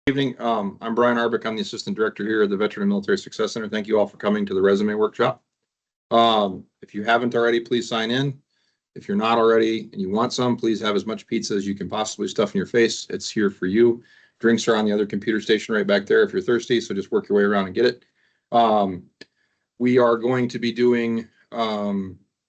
Evening. I'm Brian Arbick. I'm the Assistant Director here at the Veteran and Military Success Center. Thank you all for coming to the resume workshop. If you haven't already, please sign in. If you're not already and you want some, please have as much pizza as you can possibly stuff in your face. It's here for you. Drinks are on the other computer station right back there if you're thirsty, so just work your way around and get it. We are going to be doing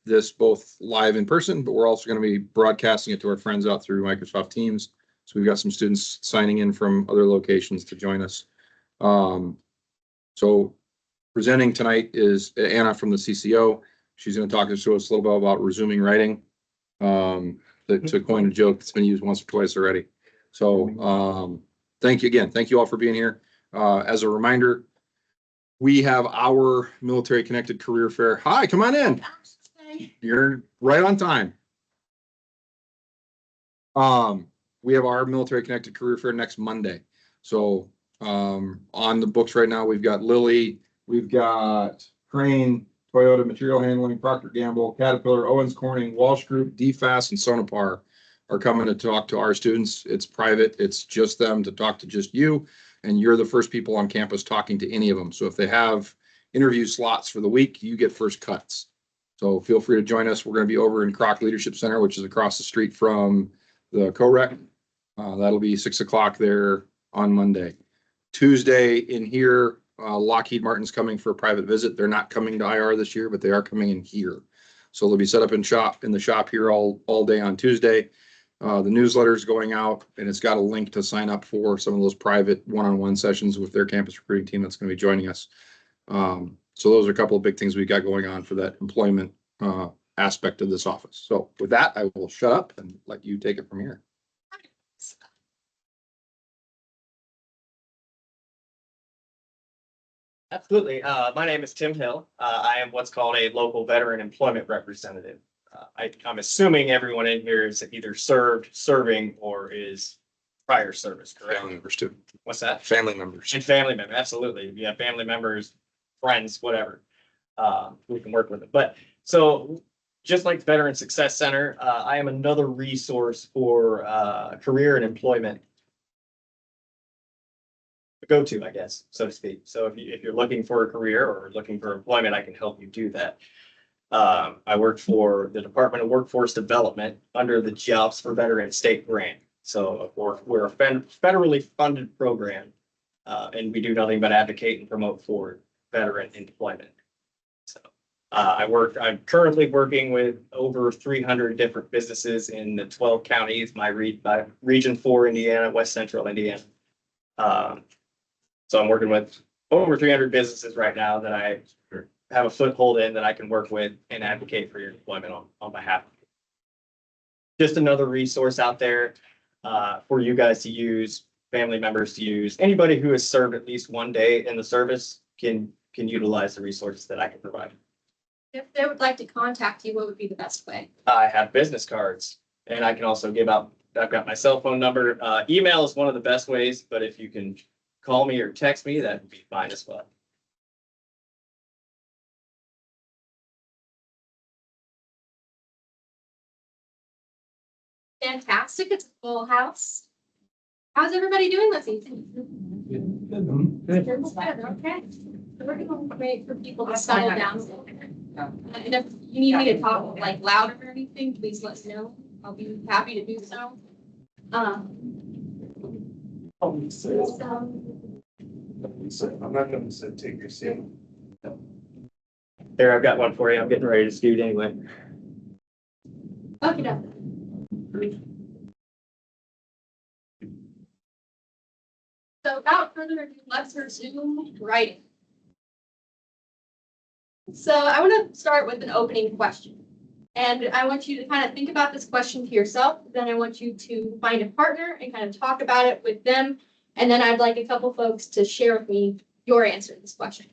this both live in person, but we're also going to be broadcasting it to our friends out through Microsoft Teams. So we've got some students signing in from other locations to join us. So presenting tonight is Anna from the CCO. She's going to talk to us a little bit about resuming writing. To coin a joke that's been used once or twice already. So thank you again. Thank you all for being here. As a reminder, we have our Military Connected Career Fair. Hi, come on in. You're right on time. We have our Military Connected Career Fair next Monday. So on the books right now, we've got Lilly, we've got Crane, Toyota Material Handling, Procter Gamble, Caterpillar, Owens Corning, Walsh Group, DFAS, and Sonopar are coming to talk to our students. It's private. It's just them to talk to just you. And you're the first people on campus talking to any of them. So if they have interview slots for the week, you get first cuts. So feel free to join us. We're going to be over in Kroc Leadership Center, which is across the street from the COREC. That'll be 6 o'clock there on Monday. Tuesday in here, Lockheed Martin's coming for a private visit. They're not coming to IR this year, but they are coming in here. So they'll be set up in the shop here all day on Tuesday. The newsletter is going out, and it's got a link to sign up for some of those private one-on-one sessions with their campus recruiting team that's going to be joining us. So those are a couple of big things we got going on for that employment aspect of this office. So with that, I will shut up and let you take it from here. Absolutely. My name is Tim Hill. I am what's called a local veteran employment representative. I'm assuming everyone in here is either served, serving, or is prior service, correct? Family members too. What's that? Family members. And family members, absolutely. If you have family members, friends, whatever, we can work with it. But so just like the Veteran Success Center, I am another resource for career and employment go-to, I guess, so to speak. So if you're looking for a career or looking for employment, I can help you do that. I work for the Department of Workforce Development under the Jobs for Veterans State Grant. So we're a federally funded program, and we do nothing but advocate and promote for veteran employment. So I'm currently working with over 300 different businesses in the 12 counties, my Region 4 Indiana, West Central Indiana. So I'm working with over 300 businesses right now that I have a foothold in that I can work with and advocate for your employment on behalf of you. Just another resource out there for you guys to use, family members to use. Anybody who has served at least one day in the service can utilize the resources that I can provide. If they would like to contact you, what would be the best way? I have business cards, and I can also give out, I've got my cell phone number. Email is one of the best ways, but if you can call me or text me, that would be fine as well. Fantastic. It's a full house. How's everybody doing this evening? Good. Okay. So we're going to wait for people to settle down. And if you need me to talk like louder or anything, please let me know. I'll be happy to do so. I'm not going to say take your seat. There, I've got one for you. I'm getting ready to scoot anyway. Okay. So without further ado, let's resume writing. So I want to start with an opening question. And I want you to kind of think about this question to yourself. Then I want you to find a partner and kind of talk about it with them. And then I'd like a couple folks to share with me your answer to this question.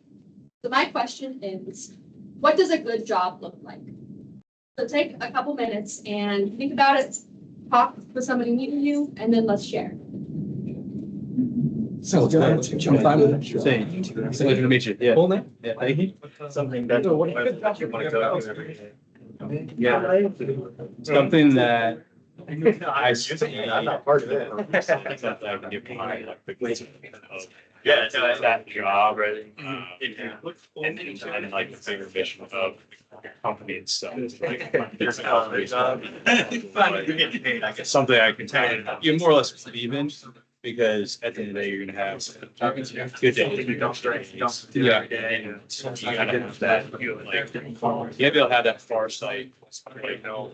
So my question is, what does a good job look like? So take a couple minutes and think about it, talk with somebody meeting you, and then let's share. So Pleasure to meet you. Yeah. Full name? Yeah, thank you. Something that you want to go every day. Yeah. Something that I'm not part of it. Yeah, no, that job, right? And And like the bigger vision of your company itself. Like, You're getting paid, I guess. something I can tell you more or less believe in, because at the end of the day, you're gonna have good days. You don't stress, you don't do it Yeah. every day, and You gotta have that, you like, you gotta be able to have that far sight, like, you know,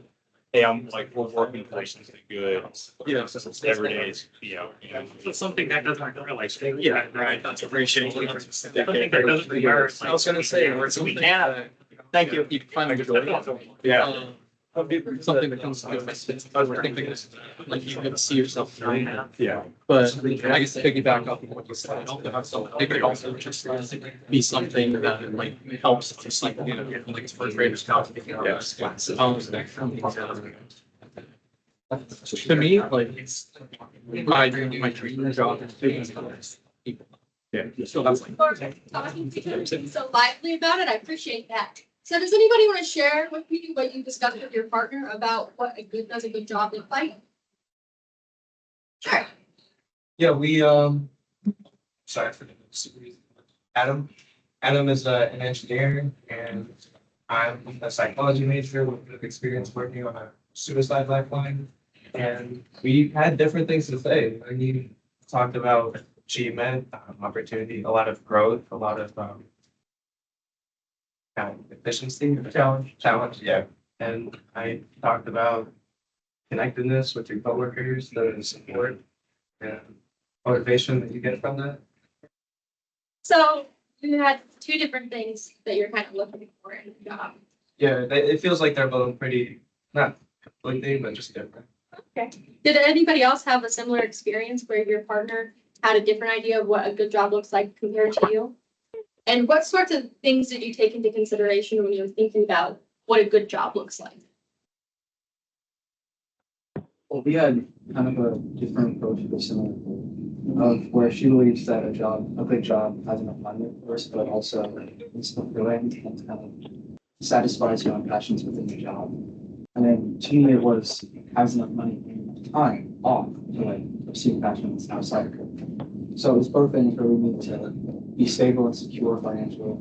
hey, I'm like, we're working for something good. Yeah. Every day is, It's something that doesn't realize, yeah, right, that's appreciated. Something that doesn't require. I was gonna say, we can. Thank you. You find a good. yeah. Something that comes to like you can see yourself doing that. Yeah. But I guess to piggyback off of what you said, it could also just be something that like helps just like, you know, like it's first graders now. To me, like my dream job is to people. Yeah. So that's like. For talking to you so lively about it, I appreciate that. So does anybody want to share with me what you discussed with your partner about what does a good job look like? Sure. Yeah, we, sorry for the Adam. Adam is an engineer and I'm a psychology major with experience working on a suicide lifeline. And we had different things to say. And he talked about achievement, opportunity, a lot of growth, a lot of efficiency, challenge, yeah. And I talked about connectedness with your coworkers, the support and motivation that you get from that. So you had two different things that you're kind of looking for in a job. Yeah, it feels like they're both pretty, not completely, but just different. Okay. Did anybody else have a similar experience where your partner had a different idea of what a good job looks like compared to you? And what sorts of things did you take into consideration when you were thinking about what a good job looks like? Well, we had kind of a different approach to similar of where she believes that a good job has enough money first, but also is fulfilling and kind of satisfies your own passions within the job. And then to me, it was has enough money and time off to like pursue passions outside of it. So it was both things where we need to be stable and secure financially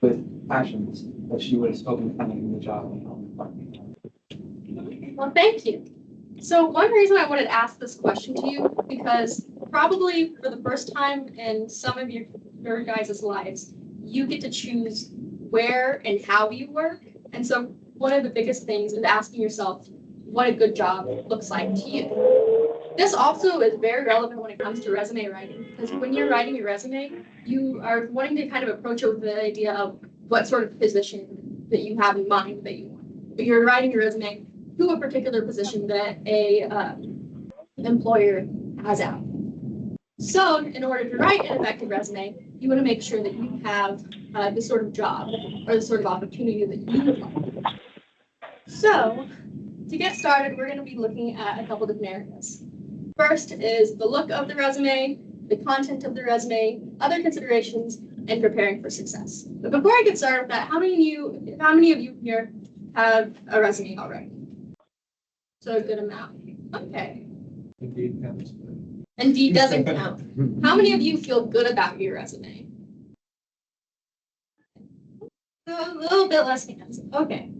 with passions that she was hoping to find in the job and help me find. Well, thank you. So one reason I wanted to ask this question to you, because probably for the first time in some of your guys' lives, you get to choose where and how you work. And so one of the biggest things is asking yourself what a good job looks like to you. This also is very relevant when it comes to resume writing, because when you're writing your resume, you are wanting to kind of approach it with the idea of what sort of position that you have in mind that you want. But you're writing your resume to a particular position that a employer has out. So in order to write an effective resume, you want to make sure that you have the sort of job or the sort of opportunity that you would like. So to get started, we're going to be looking at a couple different areas. First is the look of the resume, the content of the resume, other considerations, and preparing for success. But before I get started with that, how many of you here have a resume already? So a good amount. Okay. Indeed, counts. Indeed doesn't count. How many of you feel good about your resume? A little bit less hands. Okay.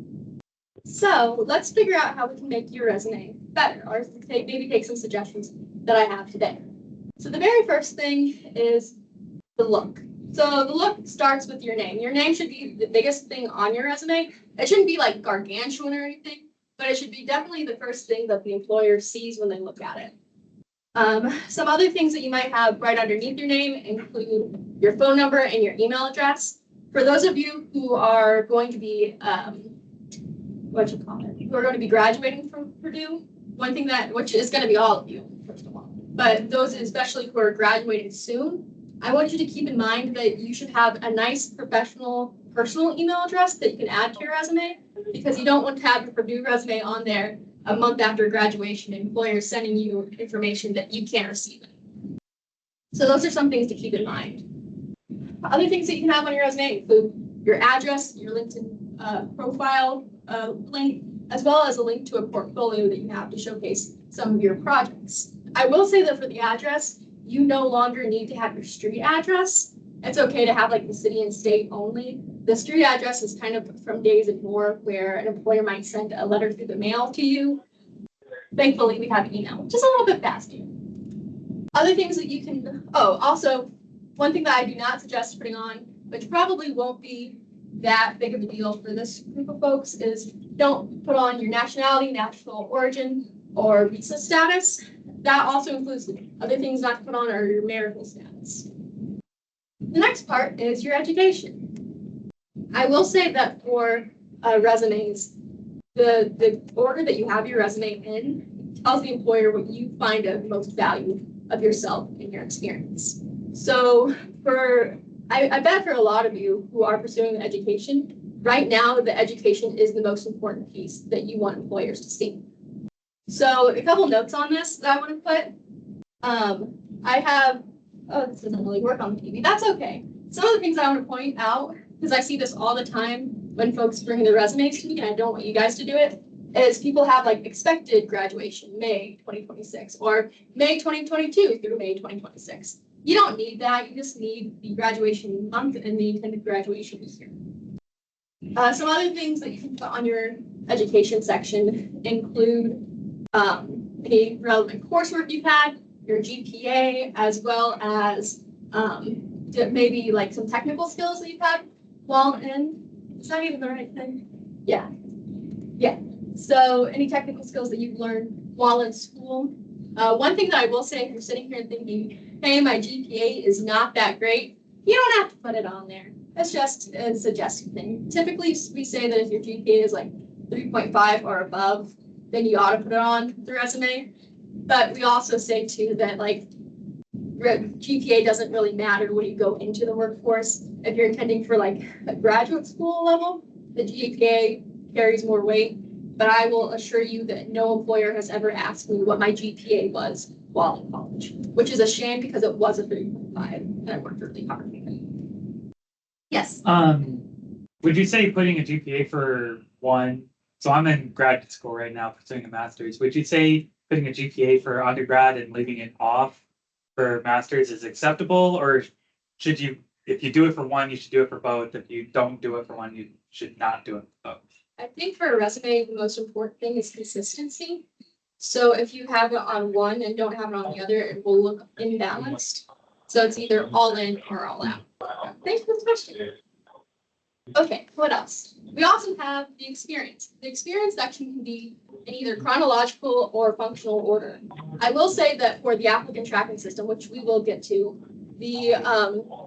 So let's figure out how we can make your resume better, or maybe take some suggestions that I have today. So the very first thing is the look. So the look starts with your name. Your name should be the biggest thing on your resume. It shouldn't be like gargantuan or anything, but it should be definitely the first thing that the employer sees when they look at it. Some other things that you might have right underneath your name include your phone number and your email address. For those of you who are going to be, who are going to be graduating from Purdue, one thing which is going to be all of you, first of all, but those especially who are graduating soon, I want you to keep in mind that you should have a nice professional personal email address that you can add to your resume, because you don't want to have your Purdue resume on there a month after graduation and employers sending you information that you can't receive. So those are some things to keep in mind. Other things that you can have on your resume include your address, your LinkedIn profile link, as well as a link to a portfolio that you have to showcase some of your projects. I will say that for the address, you no longer need to have your street address. It's okay to have like the city and state only. The street address is kind of from days of yore where an employer might send a letter through the mail to you. Thankfully, we have email, which is a little bit faster. Other things that you can, also, one thing that I do not suggest putting on, which probably won't be that big of a deal for this group of folks, is don't put on your nationality, national origin, or visa status. That also includes other things not to put on are your marital status. The next part is your education. I will say that for resumes, the order that you have your resume in tells the employer what you find of most value of yourself and your experience. So I bet for a lot of you who are pursuing an education, right now the education is the most important piece that you want employers to see. So a couple notes on this that I want to put. I have, this doesn't really work on the TV. That's okay. Some of the things I want to point out, because I see this all the time when folks bring their resumes to me, and I don't want you guys to do it, is people have like expected graduation, May 2026, or May 2022 through May 2026. You don't need that. You just need the graduation month and the intended graduation year. Some other things that you can put on your education section include any relevant coursework you've had, your GPA, as well as maybe like some technical skills that you've had while in. Is that even the right thing? Yeah. So any technical skills that you've learned while in school. One thing that I will say, if you're sitting here thinking, hey, my GPA is not that great, you don't have to put it on there. It's just a suggested thing. Typically, we say that if your GPA is like 3.5 or above, then you ought to put it on the resume. But we also say too that like GPA doesn't really matter when you go into the workforce. If you're intending for like a graduate school level, the GPA carries more weight. But I will assure you that no employer has ever asked me what my GPA was while in college, which is a shame because it was a 3.5 and I worked really hard. Yes. Would you say putting a GPA for one? So I'm in graduate school right now pursuing a master's. Would you say putting a GPA for undergrad and leaving it off for master's is acceptable, or should you, if you do it for one, you should do it for both? If you don't do it for one, you should not do it for both. I think for a resume, the most important thing is consistency. So if you have it on one and don't have it on the other, it will look imbalanced. So it's either all in or all out. Thanks for the question. Okay, what else? We also have the experience. The experience section can be in either chronological or functional order. I will say that for the applicant tracking system, which we will get to, the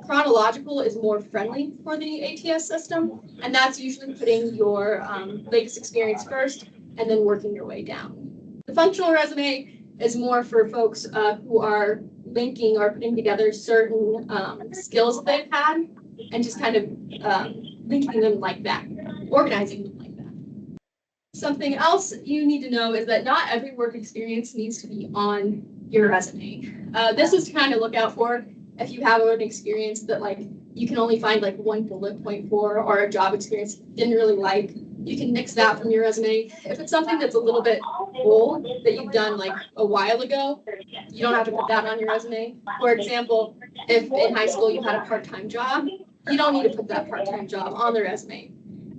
chronological is more friendly for the ATS system, and that's usually putting your latest experience first and then working your way down. The functional resume is more for folks who are linking or putting together certain skills that they've had and just kind of linking them like that, organizing them like that. Something else you need to know is that not every work experience needs to be on your resume. This is to kind of look out for if you have an experience that like you can only find like one bullet point for, or a job experience you didn't really like, you can nix that from your resume. If it's something that's a little bit old that you've done like a while ago, you don't have to put that on your resume. For example, if in high school you had a part-time job, you don't need to put that part-time job on the resume.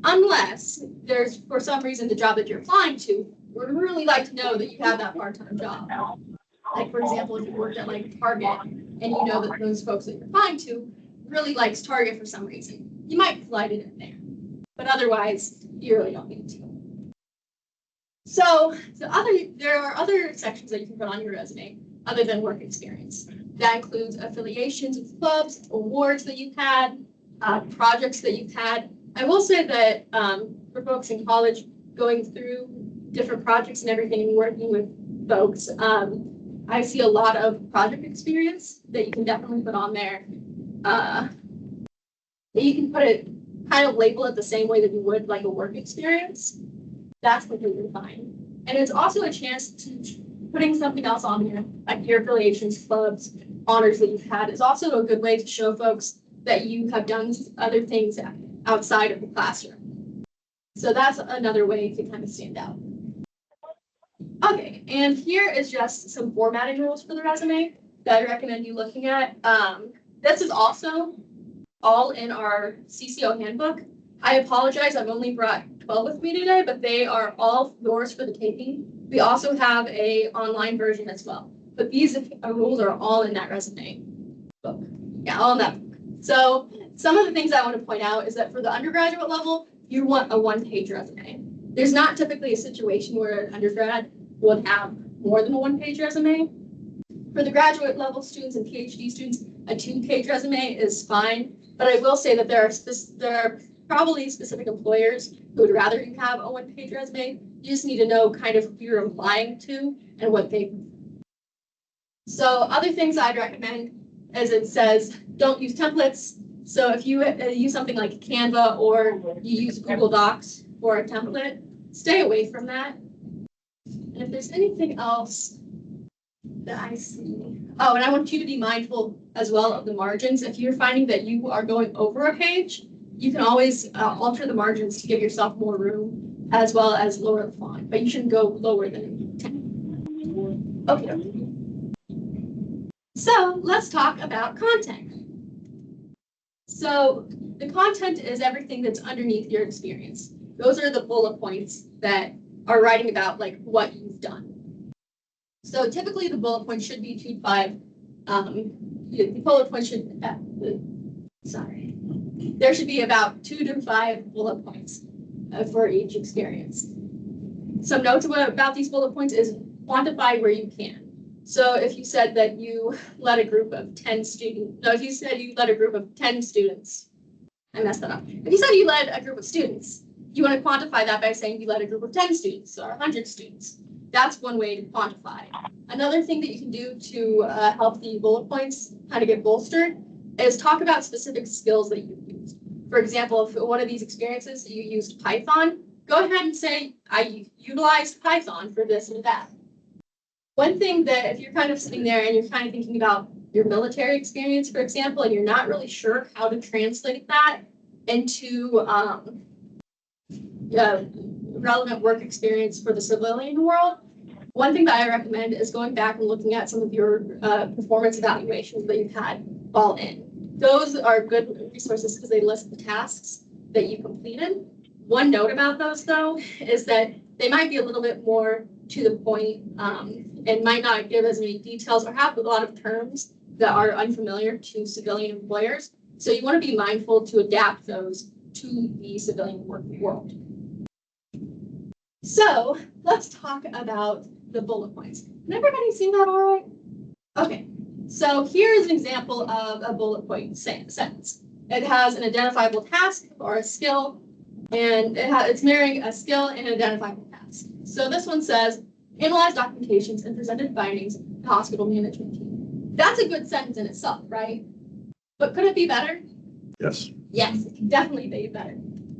Unless there's, for some reason, the job that you're applying to would really like to know that you have that part-time job. Like, for example, if you worked at like Target and you know that those folks that you're applying to really likes Target for some reason, you might slide it in there. But otherwise, you really don't need to. So there are other sections that you can put on your resume other than work experience. That includes affiliations with clubs, awards that you've had, projects that you've had. I will say that for folks in college going through different projects and everything and working with folks, I see a lot of project experience that you can definitely put on there. You can put it, kind of label it the same way that you would like a work experience. That's completely fine. And it's also a chance to putting something else on here, like your affiliations, clubs, honors that you've had, is also a good way to show folks that you have done other things outside of the classroom. So that's another way to kind of stand out. Okay, and here is just some formatting rules for the resume that I recommend you looking at. This is also all in our CCO handbook. I apologize, I've only brought 12 with me today, but they are all yours for the taking. We also have a online version as well, but these rules are all in that resume book. Yeah, all in that book. So some of the things I want to point out is that for the undergraduate level, you want a one-page resume. There's not typically a situation where an undergrad would have more than a one-page resume. For the graduate level students and PhD students, a two-page resume is fine. But I will say that there are probably specific employers who would rather you have a one-page resume. You just need to know kind of who you're applying to and what they. So other things I'd recommend, as it says, don't use templates. So if you use something like Canva or you use Google Docs for a template, stay away from that. And if there's anything else that I see. Oh, and I want you to be mindful as well of the margins. If you're finding that you are going over a page, you can always alter the margins to give yourself more room, as well as lower the font, but you shouldn't go lower than 10. Okay. So let's talk about content. So the content is everything that's underneath your experience. Those are the bullet points that are writing about like what you've done. So typically the bullet point should be 2 to 5. The bullet point should, there should be about 2 to 5 bullet points for each experience. Some notes about these bullet points is quantify where you can. So if you said that you led a group of 10 students, no, if you said you led a group of 10 students, I messed that up. If you said you led a group of students, you want to quantify that by saying you led a group of 10 students or 100 students. That's one way to quantify. Another thing that you can do to help the bullet points kind of get bolstered is talk about specific skills that you've used. For example, if one of these experiences you used Python, go ahead and say, I utilized Python for this or that. One thing that if you're kind of sitting there and you're kind of thinking about your military experience, for example, and you're not really sure how to translate that into relevant work experience for the civilian world, one thing that I recommend is going back and looking at some of your performance evaluations that you've had while in. Those are good resources because they list the tasks that you completed. One note about those, though, is that they might be a little bit more to the point and might not give as many details or have a lot of terms that are unfamiliar to civilian employers. So you want to be mindful to adapt those to the civilian work world. So let's talk about the bullet points. Can everybody see that all right? Okay, so here is an example of a bullet point sentence. It has an identifiable task or a skill, and it's mirroring a skill and an identifiable task. So this one says, analyze documentations and presented findings to the hospital management team. That's a good sentence in itself, right? But could it be better? Yes. Yes, it can definitely be better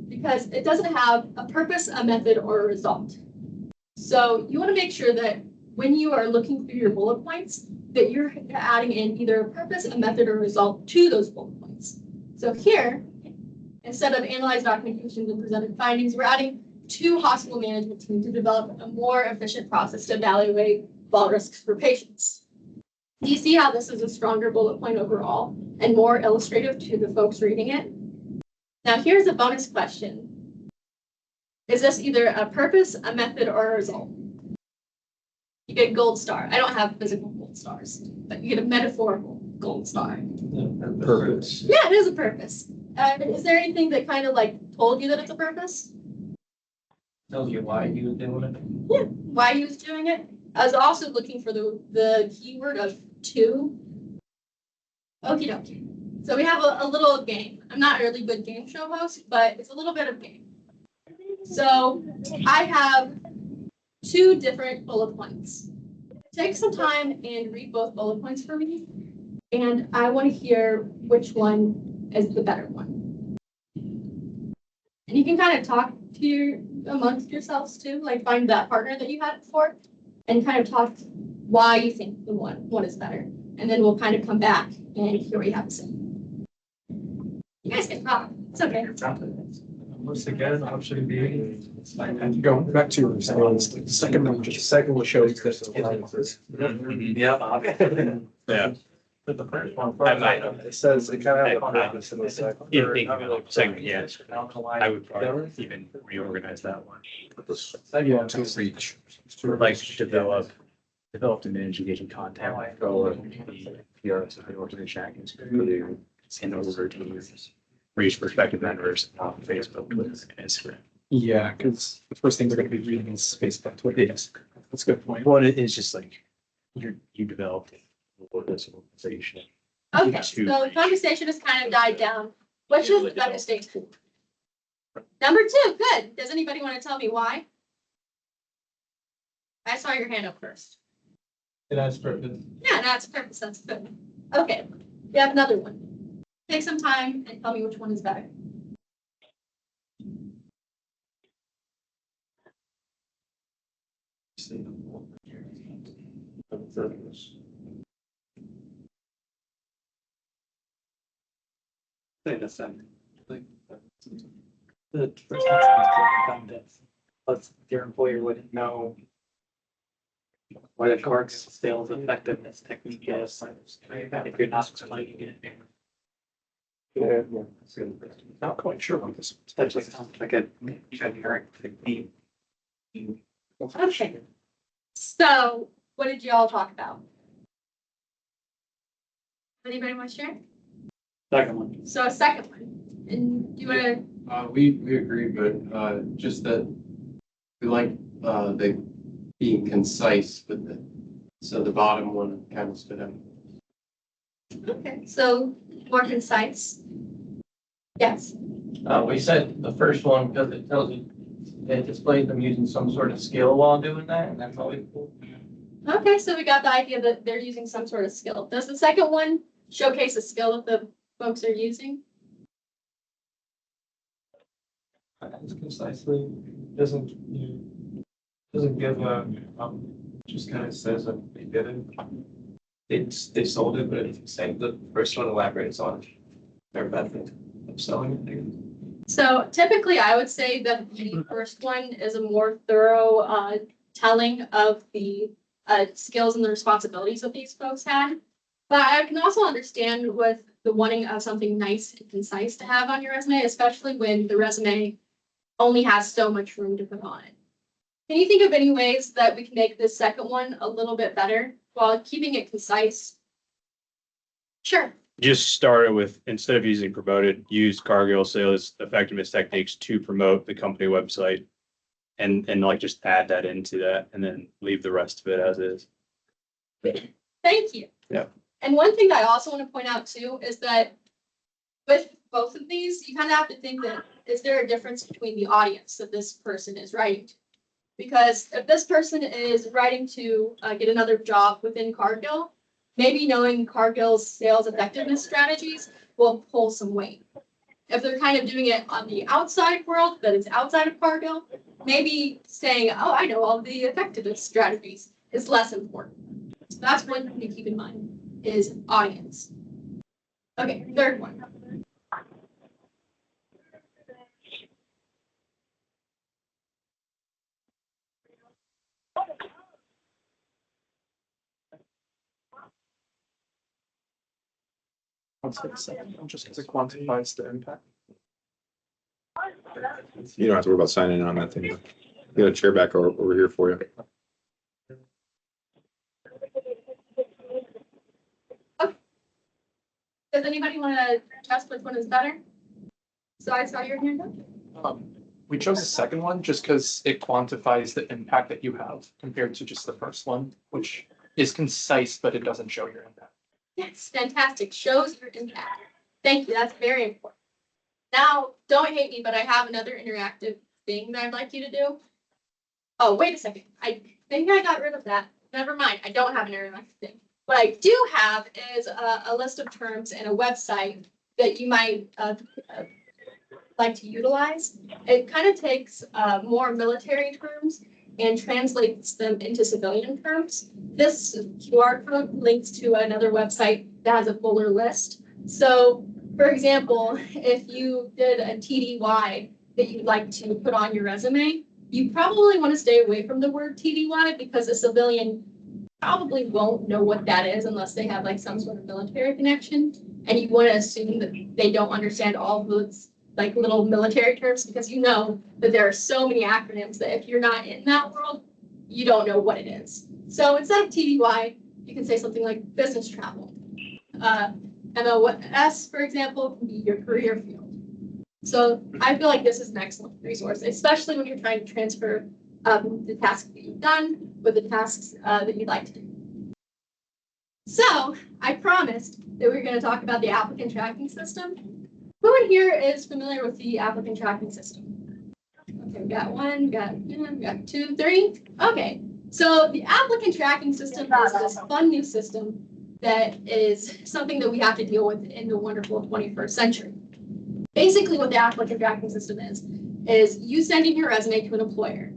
because it doesn't have a purpose, a method, or a result. So you want to make sure that when you are looking through your bullet points, that you're adding in either a purpose, a method, or a result to those bullet points. So here, instead of analyze documentations and presented findings, we're adding to hospital management team to develop a more efficient process to evaluate fall risks for patients. Do you see how this is a stronger bullet point overall and more illustrative to the folks reading it? Now here's a bonus question. Is this either a purpose, a method, or a result? You get a gold star. I don't have physical gold stars, but you get a metaphorical gold star. Purpose. Yeah, it is a purpose. Is there anything that kind of like told you that it's a purpose? Tells you why you were doing it. Yeah, why he was doing it. I was also looking for the keyword of to. Okie dokie. So we have a little game. I'm not a really good game show host, but it's a little bit of game. So I have 2 different bullet points. Take some time and read both bullet points for me. And I want to hear which one is the better one. And you can kind of talk to amongst yourselves too, like find that partner that you had before and kind of talk why you think the one is better. And then we'll kind of come back and hear what you have to say. You guys can talk. It's okay. Once again, option B. Going back to your second one, just second one shows that. Yeah. Yeah. But the first one. I might have. It says it kind of has a purpose in the second. In thinking about segment, yes, I would probably even reorganize that one. Yeah, to reach. Like developed and manage engaging content for the PRs of the organization in order to reach prospective members on Facebook, Twitter, and Instagram. Yeah, because the first thing they're gonna be reading is Facebook, Twitter. Yes. That's a good point. Well, it's just like you developed it for this organization. Okay, so the conversation has kind of died down. What should the better state for? Number two, good. Does anybody want to tell me why? I saw your hand up first. It has purpose. Yeah, that's purpose. That's good. Okay, we have another one. Take some time and tell me which one is better. Say the second. The first one's done this, but your employer wouldn't know what a Clark's sales effectiveness technique is if you're not explaining it. Yeah. Not quite sure on this. That just sounds like a generic technique. Okay. So what did you all talk about? Anybody want to share? Second one. So a second one. And do you want to, We agree, but just that we like the being concise with it. So the bottom one kind of stood out. okay, so more concise. Yes. We said the first one because it tells you, it displays them using some sort of skill while doing that, and that's always cool. Okay, so we got the idea that they're using some sort of skill. Does the second one showcase a skill that the folks are using? It's concisely, doesn't, doesn't give a, just kind of says that they did it. They sold it, but it's saying the first one elaborates on their method of selling it. So typically I would say that the first one is a more thorough telling of the skills and the responsibilities that these folks had. But I can also understand with the wanting of something nice and concise to have on your resume, especially when the resume only has so much room to put on it. Can you think of any ways that we can make this second one a little bit better while keeping it concise? Sure. Just start it with, instead of using promoted, use Cargill sales effectiveness techniques to promote the company website. And like just add that into that and then leave the rest of it as is. Thank you. Yeah. And one thing that I also want to point out too is that with both of these, you kind of have to think that, is there a difference between the audience that this person is writing to? Because if this person is writing to get another job within Cargill, maybe knowing Cargill's sales effectiveness strategies will pull some weight. If they're kind of doing it on the outside world, that is outside of Cargill, maybe saying, oh, I know all the effectiveness strategies is less important. So that's one thing to keep in mind is audience. Okay, third one. Just because it quantifies the impact. You don't have to worry about signing in on that thing. We got a chair back over here for you. Does anybody want to test which one is better? So I saw your hand up. We chose the second one just because it quantifies the impact that you have compared to just the first one, which is concise, but it doesn't show your impact. Yes, fantastic. Shows your impact. Thank you. That's very important. Now, don't hate me, but I have another interactive thing that I'd like you to do. Oh, wait a second. I think I got rid of that. Never mind. I don't have an interactive thing. What I do have is a list of terms and a website that you might like to utilize. It kind of takes more military terms and translates them into civilian terms. This QR code links to another website that has a fuller list. So, for example, if you did a TDY that you'd like to put on your resume, you probably want to stay away from the word TDY because a civilian probably won't know what that is unless they have like some sort of military connection. And you want to assume that they don't understand all of those like little military terms because you know that there are so many acronyms that if you're not in that world, you don't know what it is. So instead of TDY, you can say something like business travel. MOS, for example, can be your career field. So I feel like this is an excellent resource, especially when you're trying to transfer the tasks that you've done with the tasks that you'd like to do. So I promised that we were going to talk about the applicant tracking system. Who in here is familiar with the applicant tracking system? Okay, we got one, we got two, three. Okay, so the applicant tracking system is this fun new system that is something that we have to deal with in the wonderful 21st century. Basically what the applicant tracking system is you sending your resume to an employer.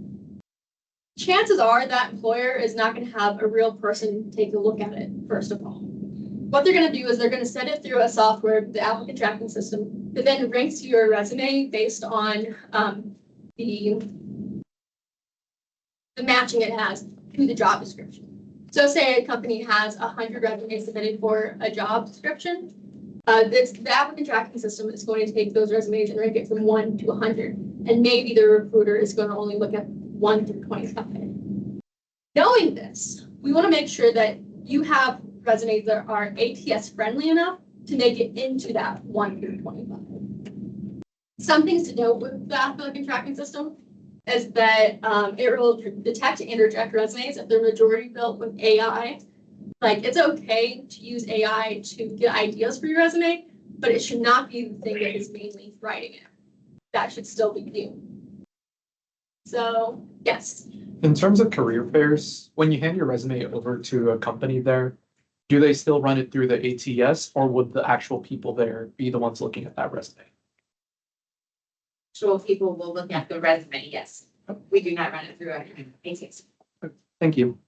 Chances are that employer is not going to have a real person take a look at it, first of all. What they're going to do is they're going to send it through a software, the applicant tracking system, that then ranks your resume based on the matching it has to the job description. So say a company has 100 resumes submitted for a job description. The applicant tracking system is going to take those resumes and rank it from 1 to 100. And maybe the recruiter is going to only look at 1 through 25. Knowing this, we want to make sure that you have resumes that are ATS friendly enough to make it into that 1 through 25. Some things to note with the applicant tracking system is that it will detect and reject resumes if they're majority built with AI. Like, it's okay to use AI to get ideas for your resume, but it should not be the thing that is mainly writing it. That should still be you. So, yes. In terms of career fairs, when you hand your resume over to a company there, do they still run it through the ATS or would the actual people there be the ones looking at that resume? Actual people will look at the resume, yes. We do not run it through ATS. Thank you.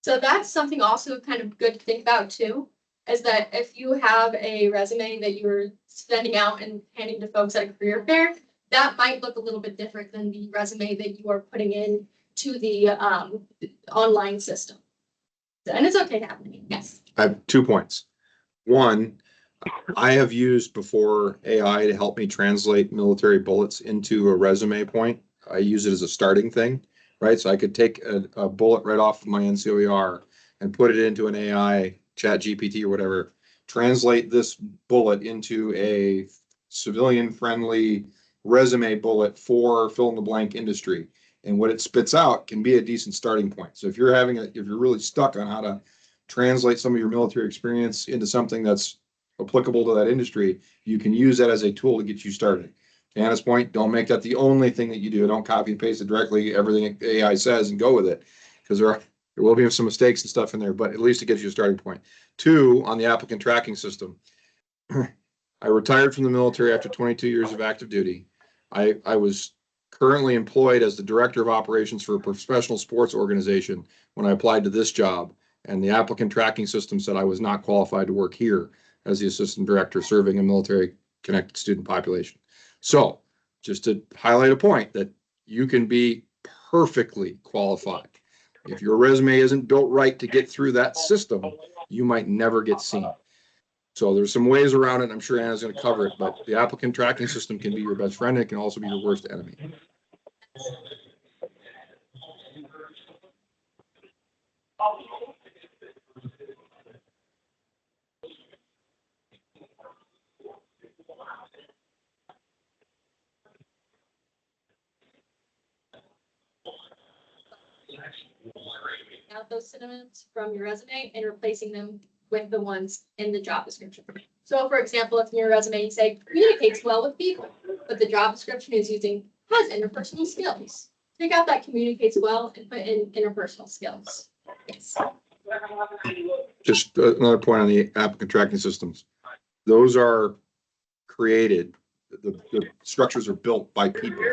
So that's something also kind of good to think about too, is that if you have a resume that you're sending out and handing to folks at a career fair, that might look a little bit different than the resume that you are putting in to the online system. And it's okay to have many, yes. I have 2 points. One, I have used before AI to help me translate military bullets into a resume point. I use it as a starting thing, right? So I could take a bullet right off of my NCOER and put it into an AI, chat GPT or whatever, translate this bullet into a civilian friendly resume bullet for fill in the blank industry. And what it spits out can be a decent starting point. So if you're really stuck on how to translate some of your military experience into something that's applicable to that industry, you can use that as a tool to get you started. To Anna's point, don't make that the only thing that you do. Don't copy and paste it directly, everything AI says, and go with it, because there will be some mistakes and stuff in there, but at least it gives you a starting point. 2, on the applicant tracking system. I retired from the military after 22 years of active duty. I was currently employed as the director of operations for a professional sports organization when I applied to this job, and the applicant tracking system said I was not qualified to work here as the assistant director serving a military connected student population. So just to highlight a point that you can be perfectly qualified. If your resume isn't built right to get through that system, you might never get seen. So there's some ways around it. I'm sure Anna's going to cover it, but the applicant tracking system can be your best friend. It can also be your worst enemy. Out those synonyms from your resume and replacing them with the ones in the job description. So for example, if in your resume you say communicates well with people, but the job description is using has interpersonal skills. Take out that communicates well and put in interpersonal skills. Yes. Just another point on the applicant tracking systems. Those are created, the structures are built by people,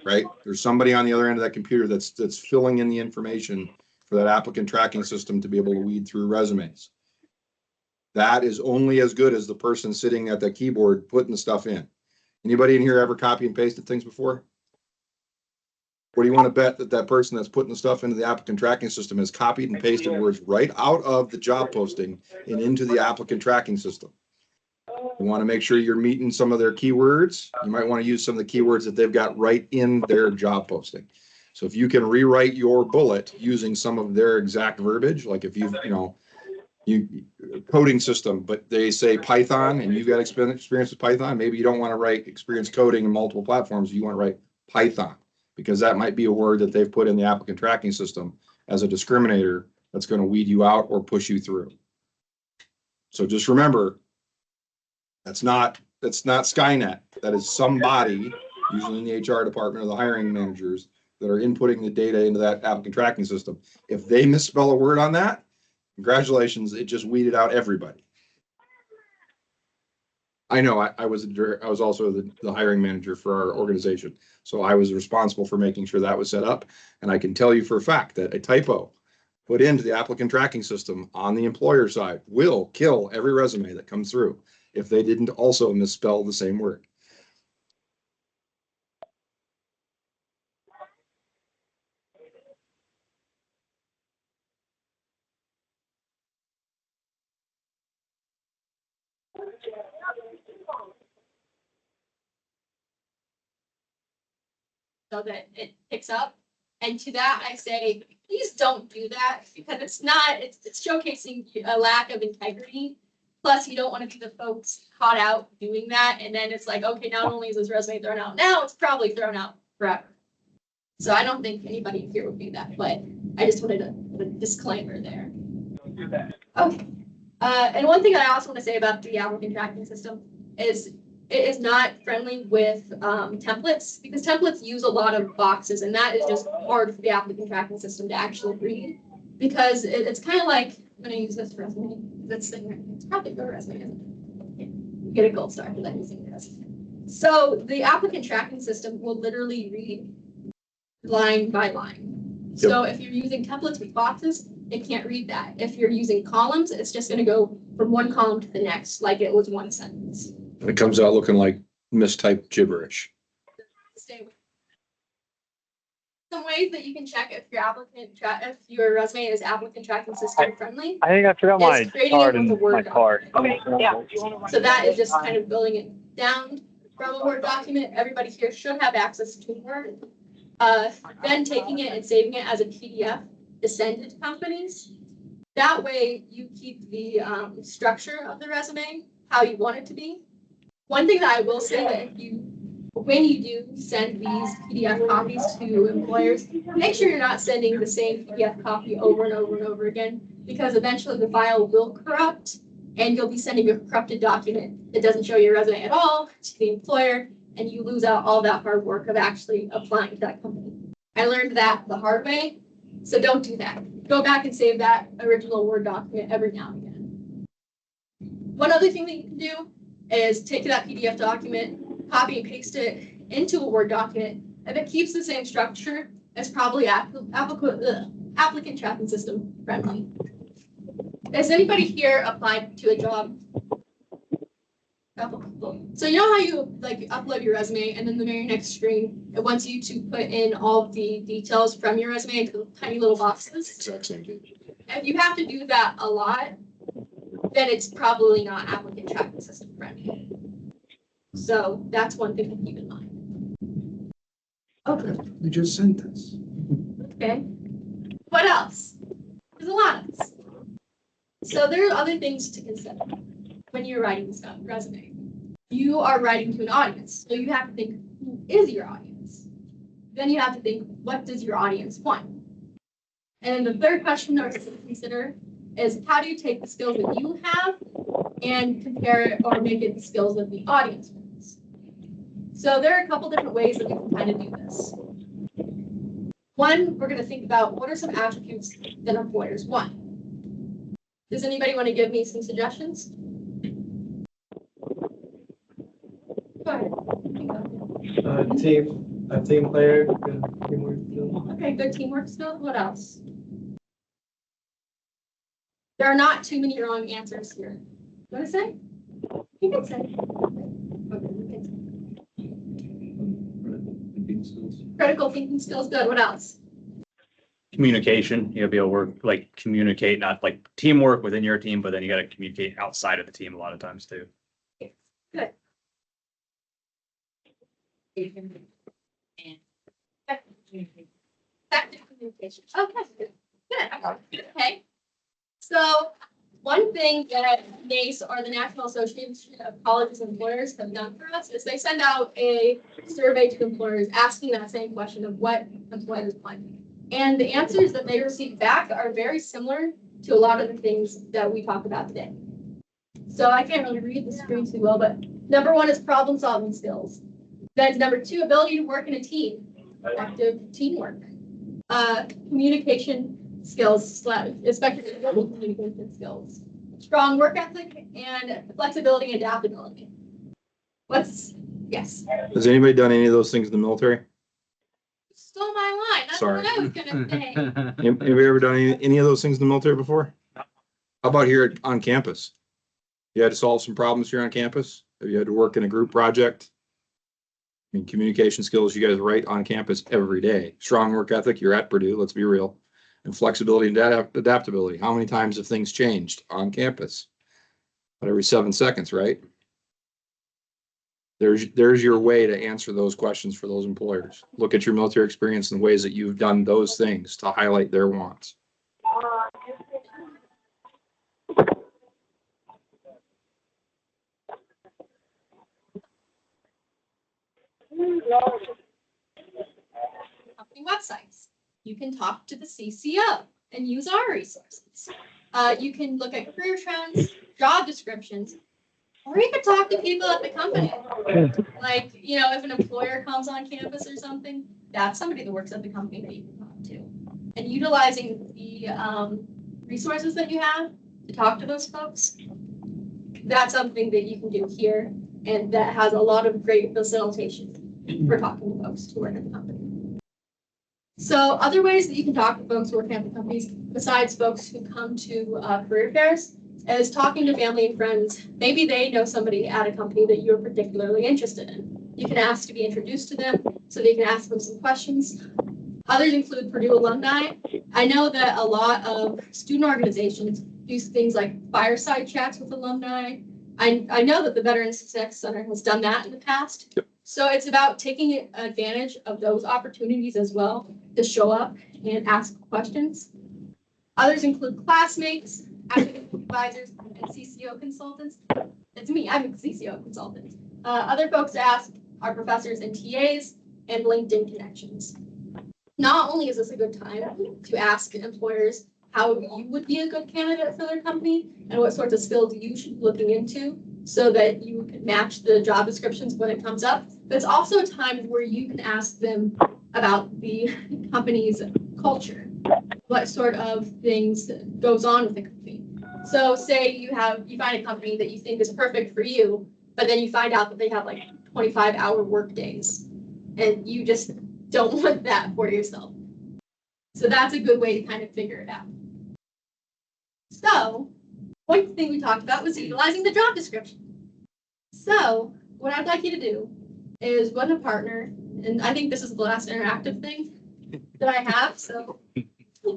right? There's somebody on the other end of that computer that's filling in the information for that applicant tracking system to be able to weed through resumes. That is only as good as the person sitting at the keyboard putting the stuff in. Anybody in here ever copy and pasted things before? What do you want to bet that that person that's putting the stuff into the applicant tracking system has copied and pasted words right out of the job posting and into the applicant tracking system? You want to make sure you're meeting some of their keywords. You might want to use some of the keywords that they've got right in their job posting. So if you can rewrite your bullet using some of their exact verbiage, like if you coding system, but they say Python and you've got experience with Python, maybe you don't want to write experience coding in multiple platforms. You want to write Python, because that might be a word that they've put in the applicant tracking system as a discriminator that's going to weed you out or push you through. So just remember, that's not Skynet. That is somebody, usually in the HR department or the hiring managers, that are inputting the data into that applicant tracking system. If they misspell a word on that, congratulations, it just weeded out everybody. I know I was also the hiring manager for our organization. So I was responsible for making sure that was set up. And I can tell you for a fact that a typo put into the applicant tracking system on the employer side will kill every resume that comes through if they didn't also misspell the same word. So that it picks up. And to that, I say, please don't do that, because it's showcasing a lack of integrity. Plus, you don't want to be the folks caught out doing that. And then it's like, okay, not only is this resume thrown out now, it's probably thrown out forever. So I don't think anybody here would do that, but I just wanted to put a disclaimer there. Don't do that. Okay. And one thing that I also want to say about the applicant tracking system is it is not friendly with templates, because templates use a lot of boxes, and that is just hard for the applicant tracking system to actually read, because it's kind of like, I'm going to use this resume. That's thing right here. It's probably your resume, isn't it? Yeah. You get a gold star for that using this. So the applicant tracking system will literally read line by line. Yep. So if you're using templates with boxes, it can't read that. If you're using columns, it's just going to go from one column to the next like it was one sentence. And it comes out looking like mistyped gibberish. Stay with. Some ways that you can check if if your resume is applicant tracking system friendly. I think I forgot my Is creating card it with in a Word my car. document. So that is just kind of building it down from a Word document. Everybody here should have access to Word. Then taking it and saving it as a PDF to send it to companies. That way you keep the structure of the resume how you want it to be. One thing that I will say, that when you do send these PDF copies to employers, make sure you're not sending the same PDF copy over and over and over again, because eventually the file will corrupt and you'll be sending a corrupted document that doesn't show your resume at all to the employer, and you lose out all that hard work of actually applying to that company. I learned that the hard way, so don't do that. Go back and save that original Word document every now and again. One other thing that you can do is take that PDF document, copy and paste it into a Word document. If it keeps the same structure, it's probably applicant tracking system friendly. Has anybody here applied to a job? So you know how you like upload your resume, and then the very next screen, it wants you to put in all the details from your resume into tiny little boxes? Exact same thing. If you have to do that a lot, then it's probably not applicant tracking system friendly. So that's one thing to keep in mind. Okay. You just sent this. Okay. What else? There's a lot of this. So there are other things to consider when you're writing this resume. You are writing to an audience, so you have to think, who is your audience? Then you have to think, what does your audience want? And the third question to consider is, how do you take the skills that you have and compare it or make it the skills that the audience wants? So there are a couple different ways that we can kind of do this. One, we're going to think about what are some attributes that employers want. Does anybody want to give me some suggestions? Go ahead. A team player, good teamwork skills. Okay, good teamwork skills. What else? There are not too many wrong answers here. You want to say? You can say. Okay, you can say. Critical thinking skills, good. What else? Communication, you gotta be able to work, like communicate, not like teamwork within your team, but then you gotta communicate outside of the team a lot of times too. Good. Effective communication. Okay, good. Good. Okay. So one thing that NACE, or the National Association of Colleges and Employers, have done for us is they send out a survey to employers asking that same question of what employers want. And the answers that they receive back are very similar to a lot of the things that we talk about today. So I can't really read the screen too well, but number one is problem solving skills. Then number two, ability to work in a team, effective teamwork. Communication skills, especially verbal communication skills. Strong work ethic and flexibility and adaptability. Yes, Has anybody done any of those things in the military? stole my line. That's Sorry. what I was gonna say. Have you ever done any of those things in the military before? How about here on campus? You had to solve some problems here on campus? Have you had to work in a group project? I mean, communication skills, you guys write on campus every day. Strong work ethic, you're at Purdue, let's be real. And flexibility and adaptability. How many times have things changed on campus? But every 7 seconds, right? There's your way to answer those questions for those employers. Look at your military experience and the ways that you've done those things to highlight their wants. Company websites. You can talk to the CCO and use our resources. You can look at career trends, job descriptions, or you could talk to people at the company. Like, you know, if an employer comes on campus or something, that's somebody that works at the company that you can talk to. And utilizing the resources that you have to talk to those folks, that's something that you can do here, and that has a lot of great facilitation for talking to folks who work at the company. So other ways that you can talk to folks who work at the companies, besides folks who come to career fairs, is talking to family and friends. Maybe they know somebody at a company that you're particularly interested in. You can ask to be introduced to them so they can ask them some questions. Others include Purdue alumni. I know that a lot of student organizations do things like fireside chats with alumni. I know that the Veterans Success Center has done that in the past. Yep. So it's about taking advantage of those opportunities as well to show up and ask questions. Others include classmates, academic advisors, and CCO consultants. It's me, I'm a CCO consultant. Other folks to ask are professors and TAs and LinkedIn connections. Not only is this a good time to ask employers how you would be a good candidate for their company and what sorts of skills you should be looking into so that you can match the job descriptions when it comes up, but it's also a time where you can ask them about the company's culture, what sort of things goes on with the company. So say you find a company that you think is perfect for you, but then you find out that they have like 25-hour work days and you just don't want that for yourself. So that's a good way to kind of figure it out. So one thing we talked about was utilizing the job description. So what I'd like you to do is with a partner, and I think this is the last interactive thing that I have, so,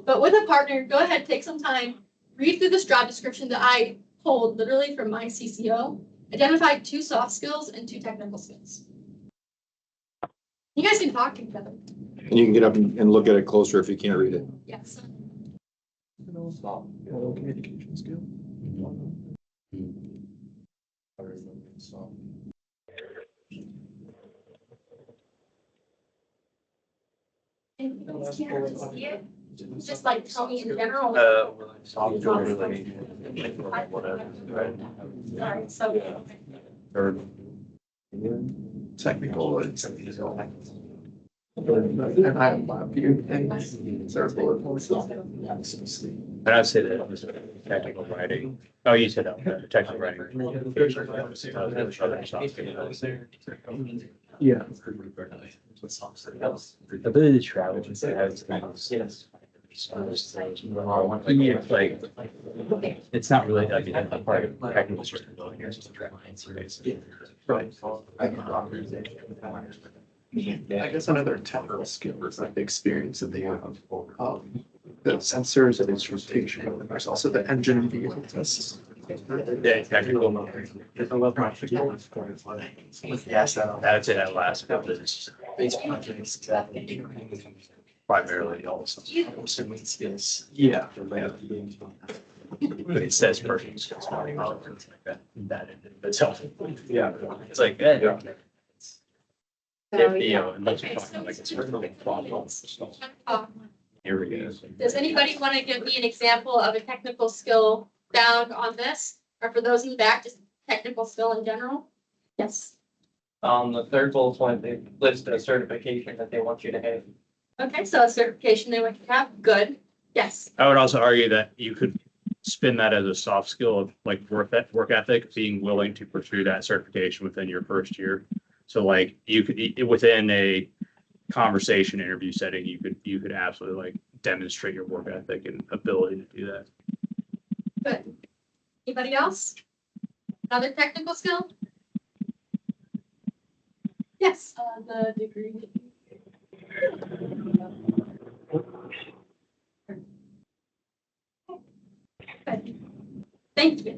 but with a partner, go ahead, take some time, read through this job description that I pulled literally from my CCO, identify 2 soft skills and 2 technical skills. You guys can talk together. And you can get up and look at it closer if you can't read it. Yes. Communication skill. Just like tell me in general. Sorry, so. Technical and and I have a few things. There are bullet points. And I'd say that technical writing. Oh, you said technical writing. Yeah. Ability to travel. Like, it's not really, I mean, a part of technical ability. Right. I guess another technical skill is like the experience that they have. The sensors and instrumentation, and there's also the engine and vehicle tests. Yeah, technical. Yes, That's it, that last bit is primarily also. Yeah. It says person skills. That in itself. Yeah. It's like, yeah. If, you know, unless you're talking like it's really problem. Here we go. Does anybody want to give me an example of a technical skill found on this? Or for those in the back, just technical skill in general? Yes. The third bullet point, they list a certification that they want you to have. Okay, so a certification they would have, good. Yes. I would also argue that you could spin that as a soft skill of like work ethic, being willing to pursue that certification within your first year. So like you could, within a conversation interview setting, you could absolutely like demonstrate your work ethic and ability to do that. Good. Anybody else? Another technical skill? Yes. The degree. Good. Thank you.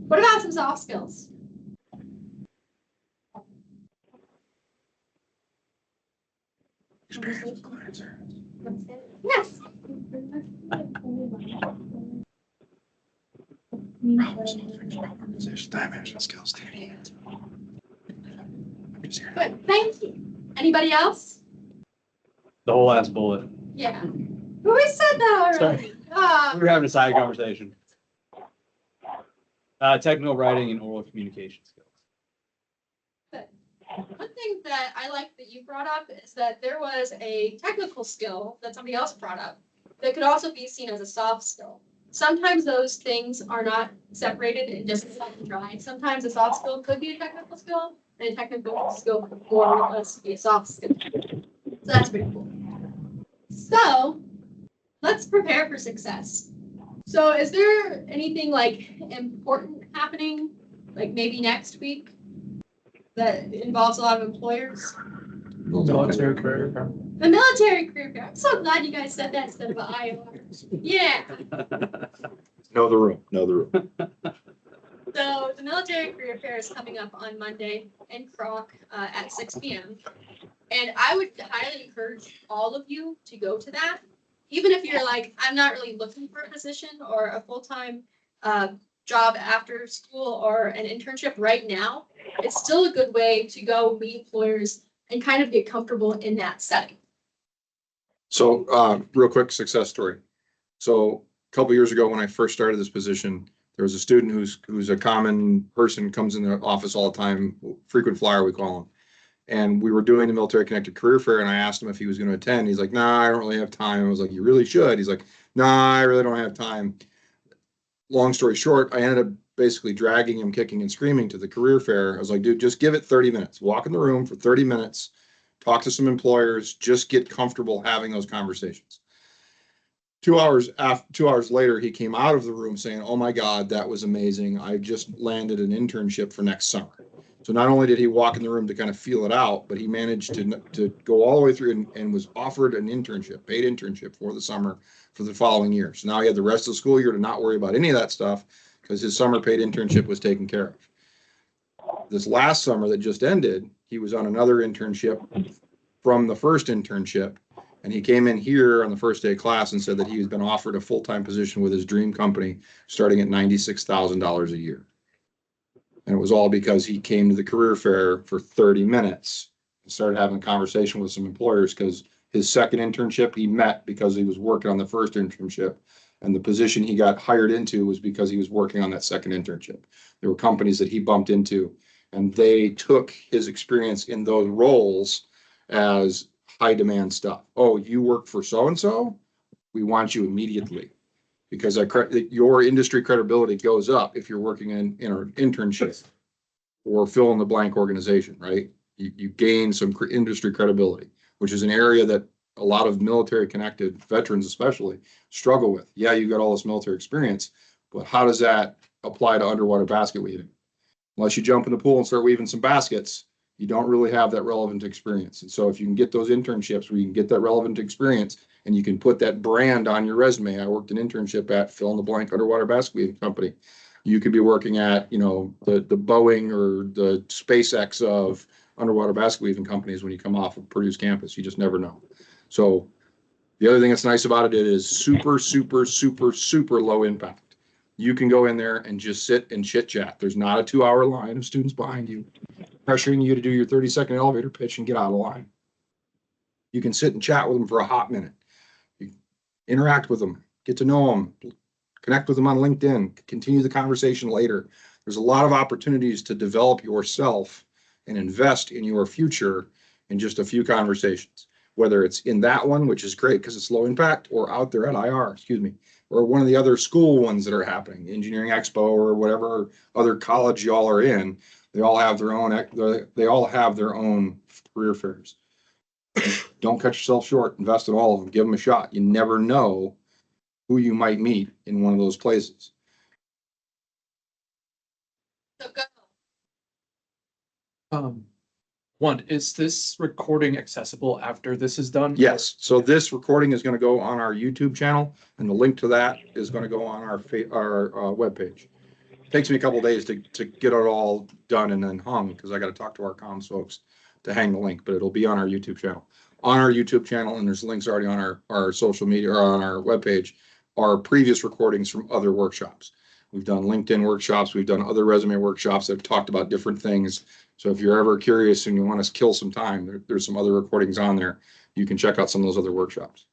What about some soft skills? Yes. Time management skills. Good. Thank you. Anybody else? The whole last bullet. Yeah. We said that already. We were having a side conversation. Technical writing and oral communication skills. One thing that I like that you brought up is that there was a technical skill that somebody else brought up that could also be seen as a soft skill. Sometimes those things are not separated and just cut and dry. Sometimes a soft skill could be a technical skill, and a technical skill could more or less be a soft skill. So that's pretty cool. So let's prepare for success. So is there anything like important happening, like maybe next week, that involves a lot of employers? Military career fair. The military career fair. I'm so glad you guys said that instead of an IOR. Yeah. Know the room, know the room. So the military career fair is coming up on Monday in Croc at 6 p.m. And I would highly encourage all of you to go to that. Even if you're like, I'm not really looking for a position or a full-time job after school or an internship right now, it's still a good way to go meet employers and kind of get comfortable in that setting. So, real quick success story. So a couple years ago, when I first started this position, there was a student who's a common person, comes in the office all the time, frequent flyer, we call him. And we were doing the military connected career fair, and I asked him if he was going to attend. He's like, nah, I don't really have time. I was like, you really should. He's like, nah, I really don't have time. Long story short, I ended up basically dragging him kicking and screaming to the career fair. I was like, dude, just give it 30 minutes. Walk in the room for 30 minutes, talk to some employers, just get comfortable having those conversations. 2 hours later, he came out of the room saying, oh my God, that was amazing. I just landed an internship for next summer. So not only did he walk in the room to kind of feel it out, but he managed to go all the way through and was offered an internship, paid internship for the summer for the following year. So now he had the rest of the school year to not worry about any of that stuff because his summer paid internship was taken care of. This last summer that just ended, he was on another internship from the first internship. And he came in here on the first day of class and said that he has been offered a full-time position with his dream company starting at $96,000 a year. And it was all because he came to the career fair for 30 minutes and started having a conversation with some employers because his second internship he met because he was working on the first internship. And the position he got hired into was because he was working on that second internship. There were companies that he bumped into and they took his experience in those roles as high demand stuff. Oh, you work for so-and-so? We want you immediately. Because your industry credibility goes up if you're working in an internship or fill in the blank organization, right? You gain some industry credibility, which is an area that a lot of military connected veterans especially struggle with. Yeah, you've got all this military experience, but how does that apply to underwater basket weaving? Unless you jump in the pool and start weaving some baskets, you don't really have that relevant experience. And so if you can get those internships where you can get that relevant experience and you can put that brand on your resume. I worked an internship at fill in the blank underwater basket weaving company. You could be working at, the Boeing or the SpaceX of underwater basket weaving companies when you come off of Purdue's campus. You just never know. So the other thing that's nice about it is super, super, super, super low impact. You can go in there and just sit and chit chat. There's not a 2-hour line of students behind you pressuring you to do your 30-second elevator pitch and get out of line. You can sit and chat with them for a hot minute. You interact with them, get to know them, connect with them on LinkedIn, continue the conversation later. There's a lot of opportunities to develop yourself and invest in your future in just a few conversations, whether it's in that one, which is great because it's low impact, or out there at IR, or one of the other school ones that are happening, Engineering Expo or whatever other college y'all are in. They all have their own career fairs. Don't cut yourself short. Invest in all of them. Give them a shot. You never know who you might meet in one of those places. So go. One, is this recording accessible after this is done? Yes. So this recording is going to go on our YouTube channel, and the link to that is going to go on our webpage. It takes me a couple of days to get it all done and then hung because I got to talk to our comms folks to hang the link, but it'll be on our YouTube channel. On our YouTube channel, and there's links already on our social media or on our webpage, are previous recordings from other workshops. We've done LinkedIn workshops. We've done other resume workshops that have talked about different things. So if you're ever curious and you want to kill some time, there's some other recordings on there. You can check out some of those other workshops.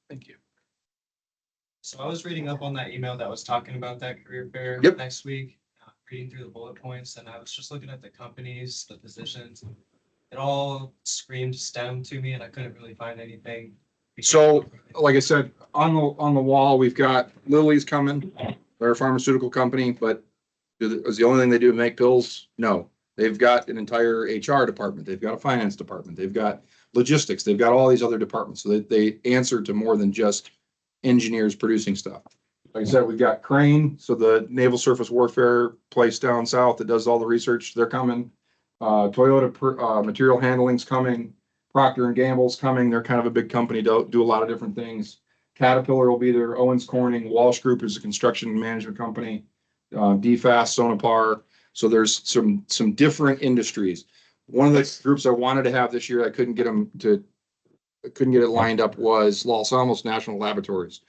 Thank you. So I was reading up on that email that was talking about that career fair Yep. next week, reading through the bullet points, and I was just looking at the companies, the positions. It all screamed STEM to me, and I couldn't really find anything. So, like I said, on the wall, we've got Lilly's coming. They're a pharmaceutical company, but is the only thing they do make pills? No. They've got an entire HR department. They've got a finance department. They've got logistics. They've got all these other departments. So they answer to more than just engineers producing stuff. Like I said, we've got Crane, so the naval surface warfare place down south that does all the research. They're coming. Toyota material handling's coming. Procter and Gamble's coming. They're kind of a big company, do a lot of different things. Caterpillar will be there. Owens Corning, Walsh Group is a construction management company. DFAS, Sonopar. So there's some different industries. One of the groups I wanted to have this year, I couldn't get it lined up, was Los Alamos National Laboratories.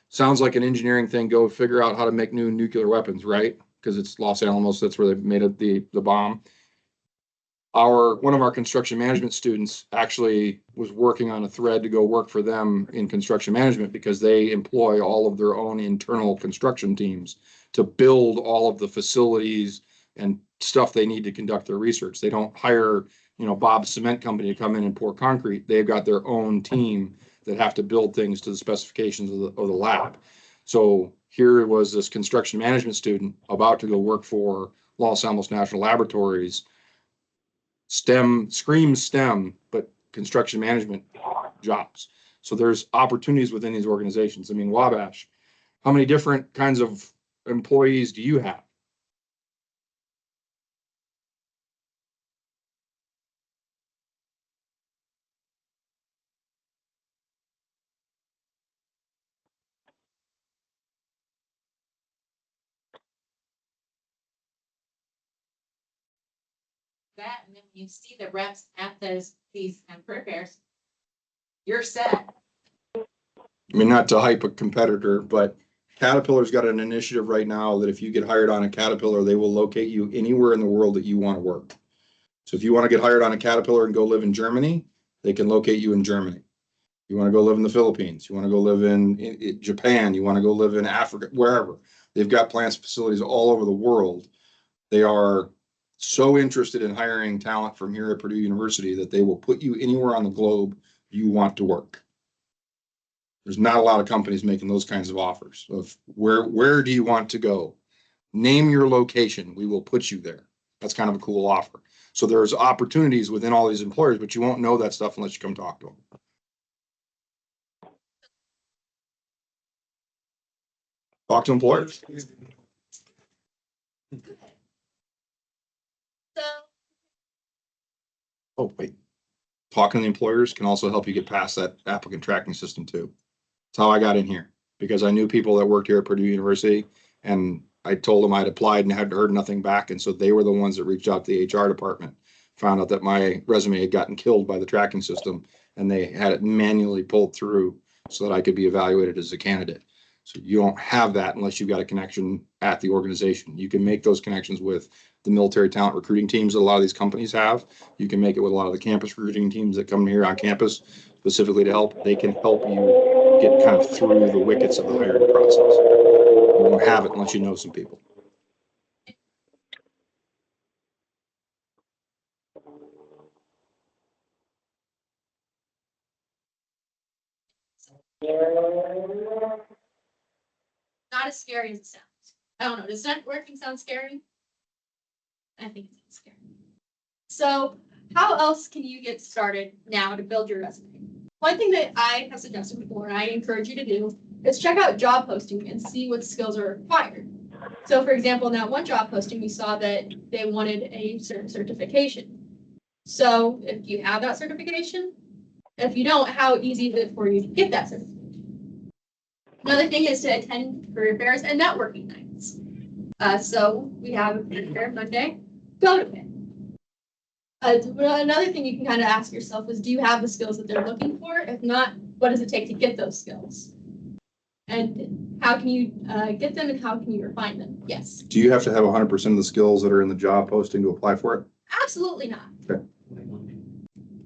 Sounds like an engineering thing. Go figure out how to make new nuclear weapons, right? Because it's Los Alamos. That's where they made it, the bomb. One of our construction management students actually was working on a thread to go work for them in construction management because they employ all of their own internal construction teams to build all of the facilities and stuff they need to conduct their research. They don't hire, Bob's Cement Company to come in and pour concrete. They've got their own team that have to build things to the specifications of the lab. So here was this construction management student about to go work for Los Alamos National Laboratories. Screams STEM, but construction management jobs. So there's opportunities within these organizations. I mean, Wabash, how many different kinds of employees do you have? That, and then when you see the reps at these career fairs, you're set. I mean, not to hype a competitor, but Caterpillar's got an initiative right now that if you get hired on a Caterpillar, they will locate you anywhere in the world that you want to work. So if you want to get hired on a Caterpillar and go live in Germany, they can locate you in Germany. You want to go live in the Philippines, you want to go live in Japan, you want to go live in Africa, wherever. They've got plants, facilities all over the world. They are so interested in hiring talent from here at Purdue University that they will put you anywhere on the globe you want to work. There's not a lot of companies making those kinds of offers. So where do you want to go? Name your location. We will put you there. That's kind of a cool offer. So there's opportunities within all these employers, but you won't know that stuff unless you come talk to them. Talk to employers. So Oh, wait. Talking to the employers can also help you get past that applicant tracking system too. That's how I got in here, because I knew people that worked here at Purdue University, and I told them I'd applied and had heard nothing back. And so they were the ones that reached out to the HR department, found out that my resume had gotten killed by the tracking system, and they had it manually pulled through so that I could be evaluated as a candidate. So you don't have that unless you've got a connection at the organization. You can make those connections with the military talent recruiting teams that a lot of these companies have. You can make it with a lot of the campus recruiting teams that come here on campus specifically to help. They can help you get kind of through the wickets of the hiring process. You won't have it unless you know some people. Not as scary as it sounds. I don't know, does networking sound scary? I think it sounds scary. So how else can you get started now to build your resume? One thing that I have suggested before, and I encourage you to do, is check out job posting and see what skills are required. So for example, in that one job posting, we saw that they wanted a certain certification. So if you have that certification, if you don't, how easy is it for you to get that certification? Another thing is to attend career fairs and networking nights. So we have a career fair Monday, go to it. Another thing you can kind of ask yourself is, do you have the skills that they're looking for? If not, what does it take to get those skills? And how can you get them, and how can you refine them? Yes. Do you have to have 100% of the skills that are in the job posting to apply for it? Absolutely not. Okay.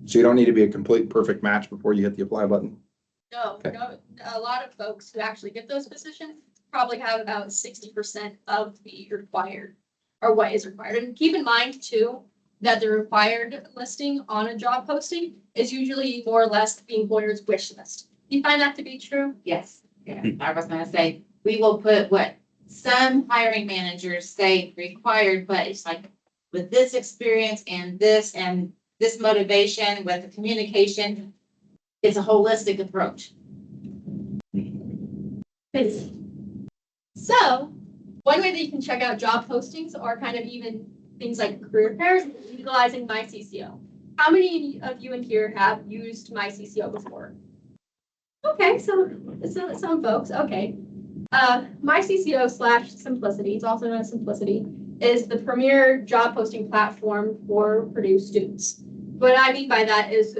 So you don't need to be a complete perfect match before you hit the apply button? No, Okay. no. A lot of folks who actually get those positions probably have about 60% of the required, or what is required. And keep in mind too, that the required listing on a job posting is usually more or less the employer's wish list. Do you find that to be true? Yes, yeah, I was gonna say, we will put what some hiring managers say required, but it's like with this experience and this motivation with the communication, it's a holistic approach. So one way that you can check out job postings are kind of even things like career fairs, utilizing MyCCO. How many of you in here have used MyCCO before? Okay, so some folks, okay. MyCCO/Simplicity, it's also known as Simplicity, is the premier job posting platform for Purdue students. What I mean by that is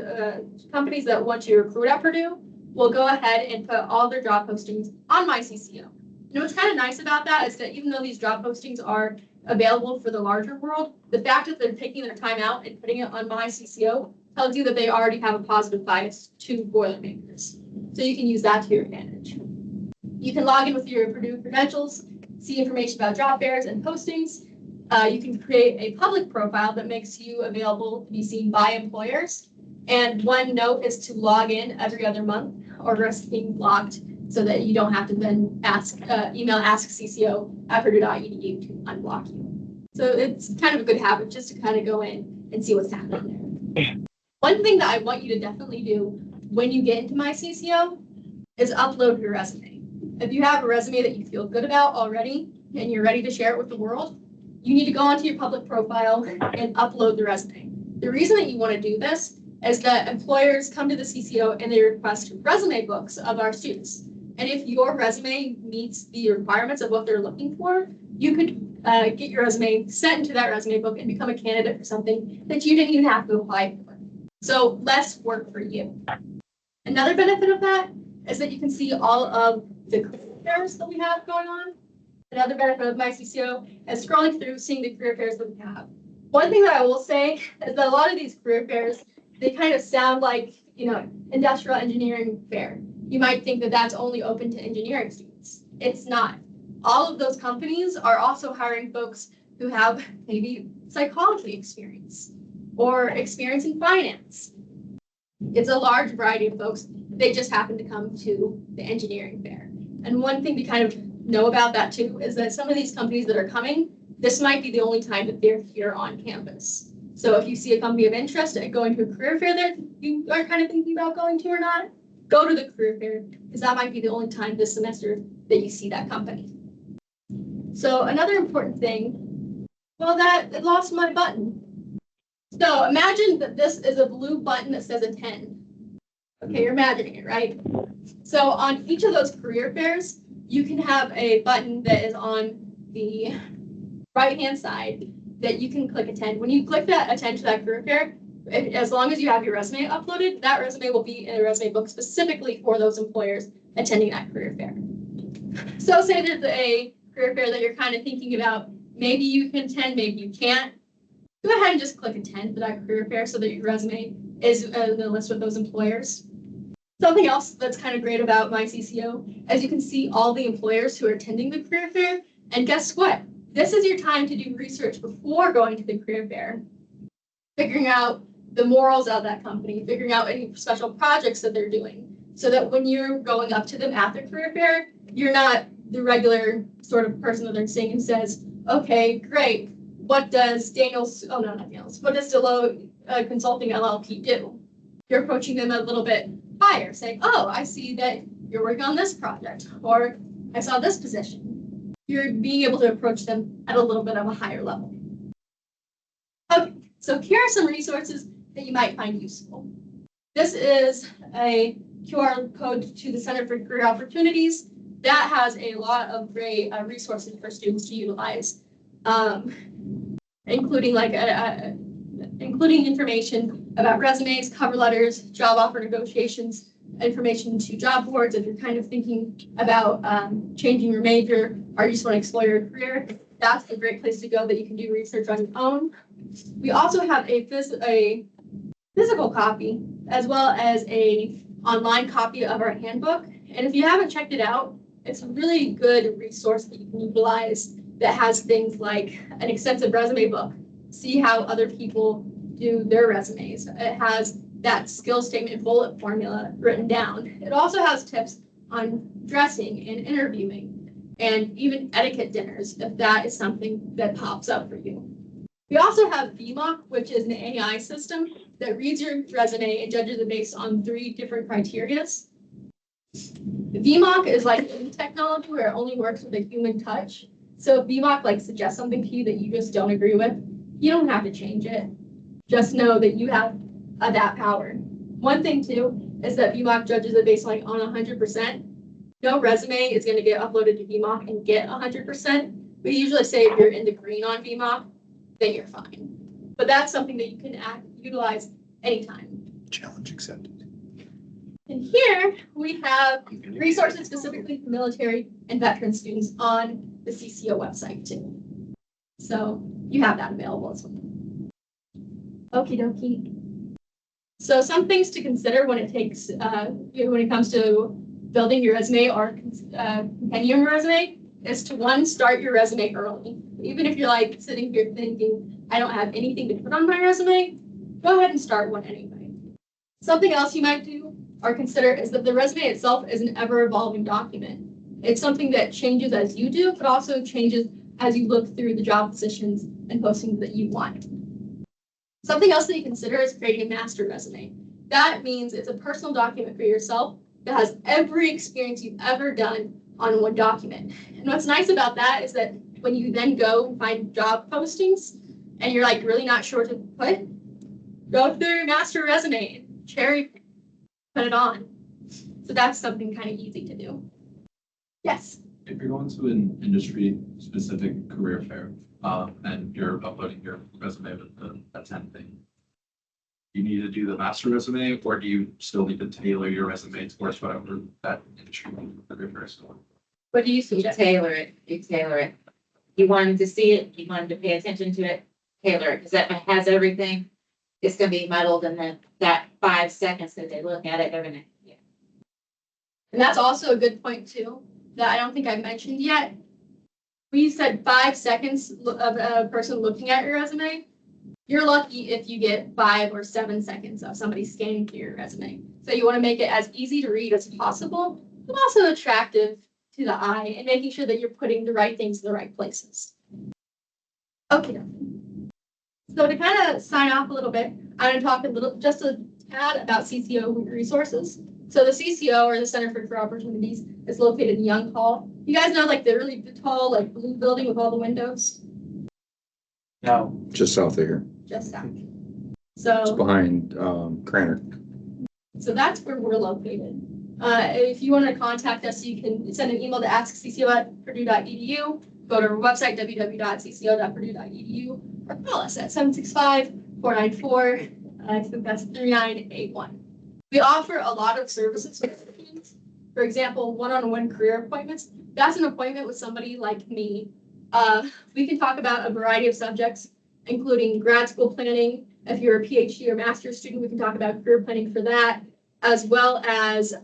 companies that want to recruit at Purdue will go ahead and put all their job postings on MyCCO. And what's kind of nice about that is that even though these job postings are available for the larger world, the fact that they're taking their time out and putting it on MyCCO tells you that they already have a positive bias to Boilermakers. So you can use that to your advantage. You can log in with your Purdue credentials, see information about job fairs and postings. You can create a public profile that makes you available to be seen by employers. And one note is to log in every other month or risk being blocked, so that you don't have to then email askcco@purdue.edu to unblock you. So it's kind of a good habit just to kind of go in and see what's happening there. One thing that I want you to definitely do when you get into MyCCO is upload your resume. If you have a resume that you feel good about already and you're ready to share it with the world, you need to go onto your public profile and upload the resume. The reason that you want to do this is that employers come to the CCO and they request resume books of our students. And if your resume meets the requirements of what they're looking for, you could get your resume sent into that resume book and become a candidate for something that you didn't even have to apply for. So less work for you. Another benefit of that is that you can see all of the career fairs that we have going on. Another benefit of MyCCO is scrolling through, seeing the career fairs that we have. One thing that I will say is that a lot of these career fairs, they kind of sound like, industrial engineering fair. You might think that that's only open to engineering students. It's not. All of those companies are also hiring folks who have maybe psychology experience or experience in finance. It's a large variety of folks. They just happen to come to the engineering fair. And one thing to kind of know about that too is that some of these companies that are coming, this might be the only time that they're here on campus. So if you see a company of interest and going to a career fair that you are kind of thinking about going to or not, go to the career fair, because that might be the only time this semester that you see that company. So another important thing, well, that it lost my button. So imagine that this is a blue button that says attend. Okay, you're imagining it, right? So on each of those career fairs, you can have a button that is on the right-hand side that you can click attend. When you click that attend to that career fair, as long as you have your resume uploaded, that resume will be in a resume book specifically for those employers attending that career fair. So say there's a career fair that you're kind of thinking about, maybe you can attend, maybe you can't. Go ahead and just click attend for that career fair so that your resume is in the list with those employers. Something else that's kind of great about my CCO, as you can see all the employers who are attending the career fair, and guess what? This is your time to do research before going to the career fair, figuring out the morals of that company, figuring out any special projects that they're doing, so that when you're going up to them at the career fair, you're not the regular sort of person that they're seeing who says, okay, great, what does what does Deloitte Consulting LLP do? You're approaching them a little bit higher, saying, oh, I see that you're working on this project, or I saw this position. You're being able to approach them at a little bit of a higher level. Okay, so here are some resources that you might find useful. This is a QR code to the Center for Career Opportunities that has a lot of great resources for students to utilize, including including information about resumes, cover letters, job offer negotiations, information to job boards if you're kind of thinking about changing your major or you just want to explore your career. That's a great place to go that you can do research on your own. We also have a physical copy as well as a online copy of our handbook. And if you haven't checked it out, it's a really good resource that you can utilize that has things like an extensive resume book. See how other people do their resumes. It has that skill statement bullet formula written down. It also has tips on dressing and interviewing and even etiquette dinners if that is something that pops up for you. We also have VMOC, which is an AI system that reads your resume and judges it based on 3 different criteria. VMOC is like any technology where it only works with a human touch. So if VMOC suggests something to you that you just don't agree with, you don't have to change it. Just know that you have that power. One thing too is that VMOC judges it based on 100%. No resume is going to get uploaded to VMOC and get 100%. We usually say if you're in the green on VMOC, then you're fine. But that's something that you can utilize anytime. Challenge accepted. And here we have resources specifically for military and veteran students on the CCO website too. So you have that available as well. Okie dokie. So some things to consider when it comes to building your resume or continuing your resume is to, 1, start your resume early. Even if you're sitting here thinking, I don't have anything to put on my resume, go ahead and start one anyway. Something else you might do or consider is that the resume itself is an ever-evolving document. It's something that changes as you do, but also changes as you look through the job positions and postings that you want. Something else that you consider is creating a master resume. That means it's a personal document for yourself that has every experience you've ever done on one document. And what's nice about that is that when you then go and find job postings and you're really not sure what to put, go through your master resume and cherry put it on. So that's something kind of easy to do. Yes. If you're going to an industry-specific career fair and you're uploading your resume with the attend thing, you need to do the master resume, or do you still need to tailor your resume towards whatever that industry career fair is going? What do you You suggest? tailor it, you tailor it. You wanted to see it, you wanted to pay attention to it, tailor it, because that has everything. It's gonna be muddled, and then that 5 seconds that they look at it, they're gonna, yeah. And that's also a good point too, that I don't think I mentioned yet. We said 5 seconds of a person looking at your resume. You're lucky if you get 5 or 7 seconds of somebody scanning through your resume. So you want to make it as easy to read as possible, but also attractive to the eye and making sure that you're putting the right things in the right places. Okay. So to kind of sign off a little bit, I'm going to talk just a tad about CCO resources. So the CCO, or the Center for Career Opportunities, is located in Young Hall. You guys know the really tall blue building with all the windows? No. Just south of here. Just south. It's So, behind, Cranner. so that's where we're located. If you want to contact us, you can send an email to askcco@purdue.edu, go to our website, www.cco.purdue.edu, or call us at 765-494, I think that's 3981. We offer a lot of services for students. For example, one-on-one career appointments. That's an appointment with somebody like me. We can talk about a variety of subjects, including grad school planning. If you're a PhD or master's student, we can talk about career planning for that, as well as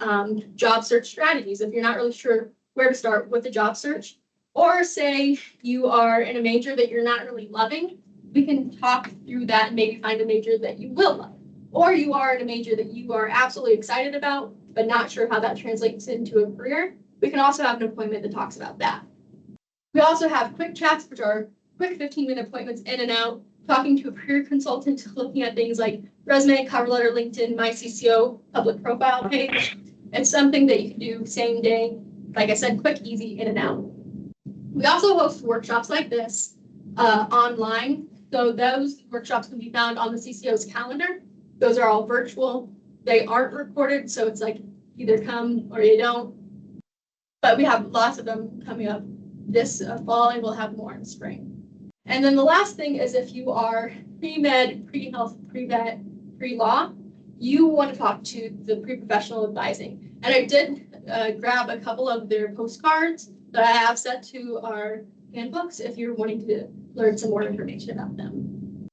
job search strategies. If you're not really sure where to start with the job search, or say you are in a major that you're not really loving, we can talk through that and maybe find a major that you will love. Or you are in a major that you are absolutely excited about, but not sure how that translates into a career. We can also have an appointment that talks about that. We also have quick chats, which are quick 15-minute appointments in and out, talking to a career consultant, looking at things like resume, cover letter, LinkedIn, my CCO, public profile page. It's something that you can do same day. Like I said, quick, easy, in and out. We also host workshops like this online. So those workshops can be found on the CCO's calendar. Those are all virtual. They aren't recorded, so it's like either come or you don't. But we have lots of them coming up this fall, and we'll have more in spring. And then the last thing is, if you are pre-med, pre-health, pre-vet, pre-law, you want to talk to the pre-professional advising. And I did grab a couple of their postcards that I have sent to our handbooks if you're wanting to learn some more information about them.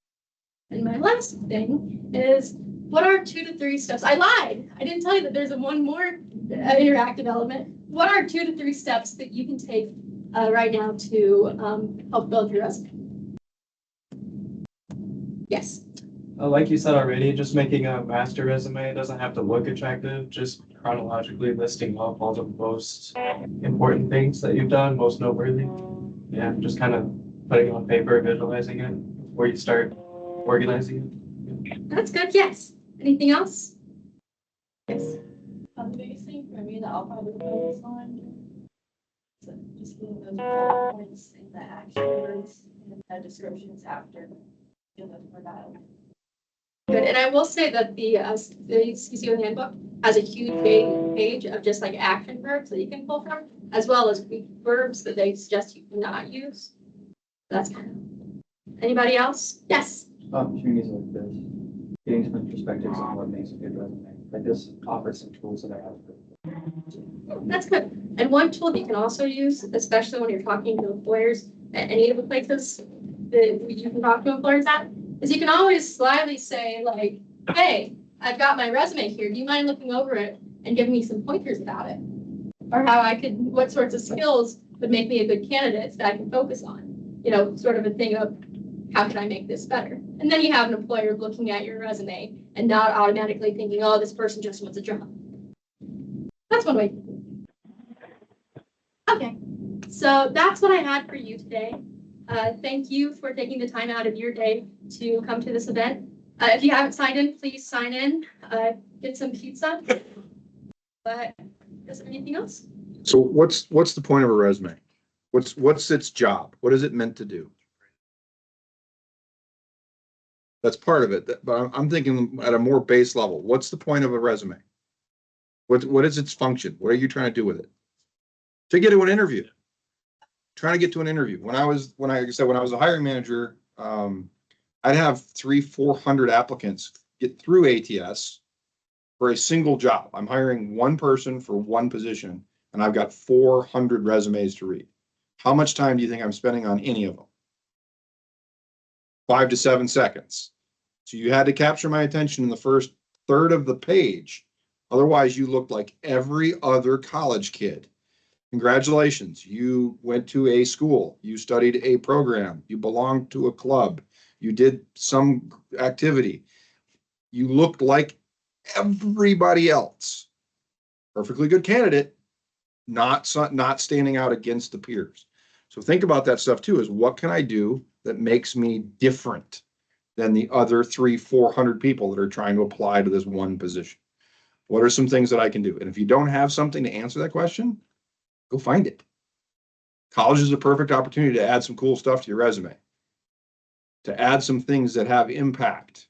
And my last thing is, what are 2 to 3 steps? I lied. I didn't tell you that there's one more interactive element. What are 2 to 3 steps that you can take right now to help build your resume? Yes. Like you said already, just making a master resume doesn't have to look attractive, just chronologically listing off all the most important things that you've done, most noteworthy. Yeah, just kind of putting it on paper, visualizing it before you start organizing it. That's good. Yes. Anything else? Yes. The biggest thing for me that I'll probably focus on is just getting those bullet points and the action words and the descriptions after. Good. And I will say that the CCO handbook has a huge page of just like action verbs that you can pull from, as well as weak verbs that they suggest you not use. That's kind of. Anybody else? Yes. Opportunities like this, getting different perspectives on what makes a good resume. Like this offers some tools that I have. That's good. And one tool that you can also use, especially when you're talking to employers at any of the places that you can talk to employers at, is you can always slyly say like, hey, I've got my resume here. Do you mind looking over it and giving me some pointers about it? Or how I could, what sorts of skills would make me a good candidate that I can focus on? You know, sort of a thing of how can I make this better? And then you have an employer looking at your resume and not automatically thinking, oh, this person just wants a job. That's one way. Okay, so that's what I had for you today. Thank you for taking the time out of your day to come to this event. If you haven't signed in, please sign in, get some pizza. But is there anything else? So what's the point of a resume? What's its job? What is it meant to do? That's part of it, but I'm thinking at a more base level. What's the point of a resume? What is its function? What are you trying to do with it? To get to an interview. Trying to get to an interview. When I was a hiring manager, I'd have 300-400 applicants get through ATS for a single job. I'm hiring one person for one position, and I've got 400 resumes to read. How much time do you think I'm spending on any of them? 5 to 7 seconds. So you had to capture my attention in the first third of the page. Otherwise, you looked like every other college kid. Congratulations, you went to a school, you studied a program, you belonged to a club, you did some activity. You looked like everybody else. Perfectly good candidate, not standing out against the peers. So think about that stuff too, is what can I do that makes me different than the other 300-400 people that are trying to apply to this one position? What are some things that I can do? And if you don't have something to answer that question, go find it. College is a perfect opportunity to add some cool stuff to your resume, to add some things that have impact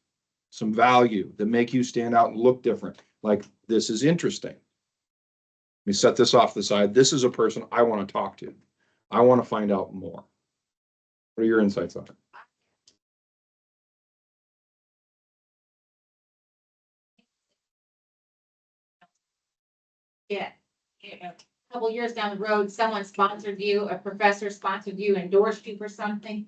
some value that make you stand out and look different. Like, this is interesting. Let me set this off the side. This is a person I want to talk to. I want to find out more. What are your insights on it? Yeah. A couple years down the road, someone sponsored you, a professor sponsored you, endorsed you for something.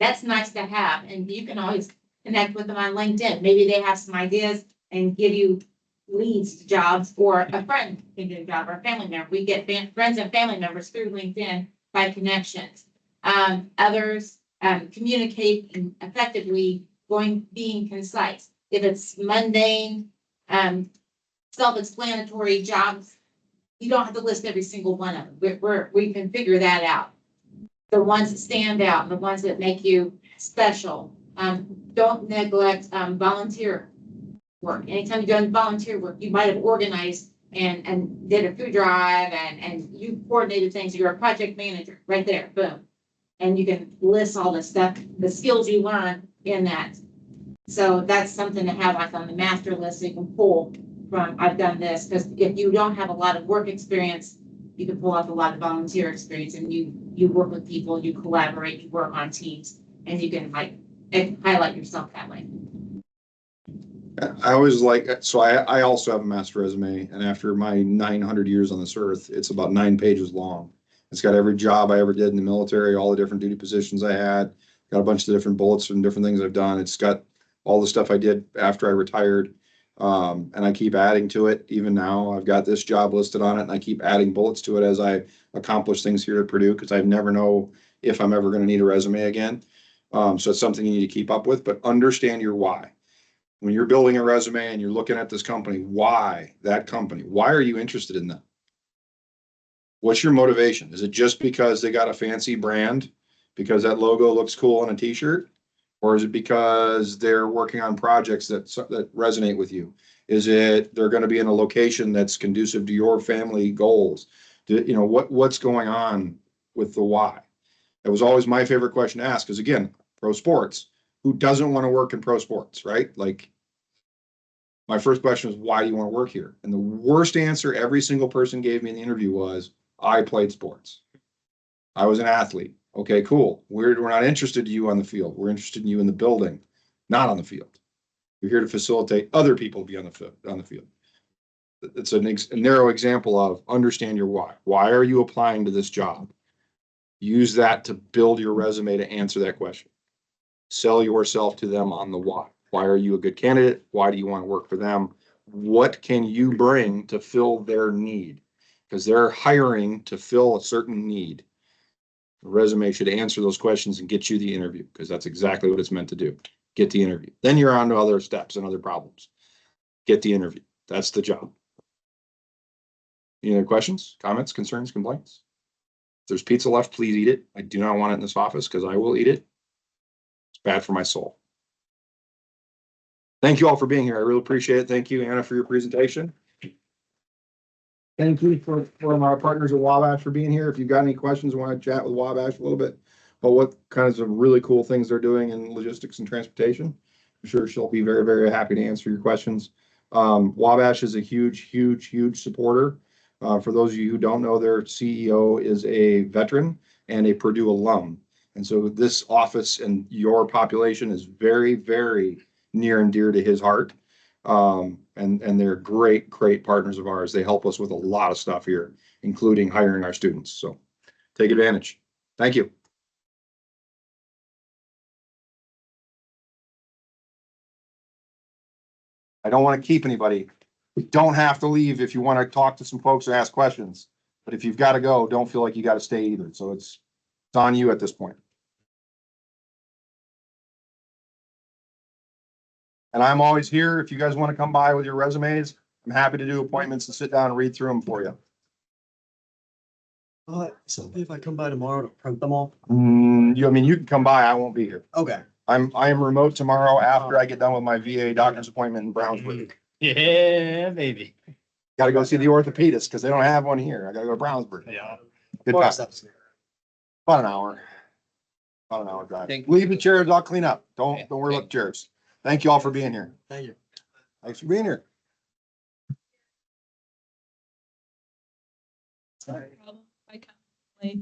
That's nice to have, and you can always connect with them on LinkedIn. Maybe they have some ideas and give you leads to jobs, or a friend can do a job, or a family member. We get friends and family members through LinkedIn by connections. Others communicate effectively, being concise. If it's mundane, self-explanatory jobs, you don't have to list every single one of them. We can figure that out. The ones that stand out, the ones that make you special. Don't neglect volunteer work. Anytime you've done volunteer work, you might have organized and did a food drive and you coordinated things. You're a project manager right there, boom. And you can list all the stuff, the skills you learn in that. So that's something to have like on the master list so you can pull from, I've done this, because if you don't have a lot of work experience, you can pull off a lot of volunteer experience, and you work with people, you collaborate, you work on teams, and you can like highlight yourself that way. I always like, so I also have a master resume, and after my 900 years on this earth, it's about 9 pages long. It's got every job I ever did in the military, all the different duty positions I had, got a bunch of different bullets and different things I've done. It's got all the stuff I did after I retired. And I keep adding to it. Even now, I've got this job listed on it, and I keep adding bullets to it as I accomplish things here at Purdue, because I never know if I'm ever going to need a resume again. So it's something you need to keep up with, but understand your why. When you're building a resume and you're looking at this company, why that company? Why are you interested in them? What's your motivation? Is it just because they got a fancy brand, because that logo looks cool on a t-shirt? Or is it because they're working on projects that resonate with you? Is it they're going to be in a location that's conducive to your family goals? What's going on with the why? It was always my favorite question to ask, because again, pro sports, who doesn't want to work in pro sports, right? Like, my first question was, why do you want to work here? And the worst answer every single person gave me in the interview was, I played sports. I was an athlete. Okay, cool. We're not interested in you on the field. We're interested in you in the building, not on the field. You're here to facilitate other people to be on the field. It's a narrow example of understand your why. Why are you applying to this job? Use that to build your resume to answer that question. Sell yourself to them on the why. Why are you a good candidate? Why do you want to work for them? What can you bring to fill their need? Because they're hiring to fill a certain need. The resume should answer those questions and get you the interview, because that's exactly what it's meant to do. Get the interview. Then you're on to other steps and other problems. Get the interview. That's the job. Any other questions, comments, concerns, complaints? If there's pizza left, please eat it. I do not want it in this office because I will eat it. It's bad for my soul. Thank you all for being here. I really appreciate it. Thank you, Anna, for your presentation. Thank you for our partners at Wabash for being here. If you've got any questions, want to chat with Wabash a little bit about what kinds of really cool things they're doing in logistics and transportation, I'm sure she'll be very, very happy to answer your questions. Wabash is a huge supporter. For those of you who don't know, their CEO is a veteran and a Purdue alum. And so this office and your population is very, very near and dear to his heart. And they're great partners of ours. They help us with a lot of stuff here, including hiring our students. So take advantage. Thank you. I don't want to keep anybody. You don't have to leave if you want to talk to some folks or ask questions. But if you've got to go, don't feel like you got to stay either. So it's on you at this point. And I'm always here. If you guys want to come by with your resumes, I'm happy to do appointments and sit down and read through them for you. So if I come by tomorrow to print them all? You can come by. I won't be here. Okay. I am remote tomorrow after I get done with my VA doctor's appointment in Brownsburg. Yeah, maybe. Got to go see the orthopedist because they don't have one here. I got to go to Brownsburg. Yeah. Good time. About an hour. About an hour drive. Leave the chairs. I'll clean up. Don't worry about the chairs. Thank you all for being here. Thank you. Thanks for being here. Sorry. I come late.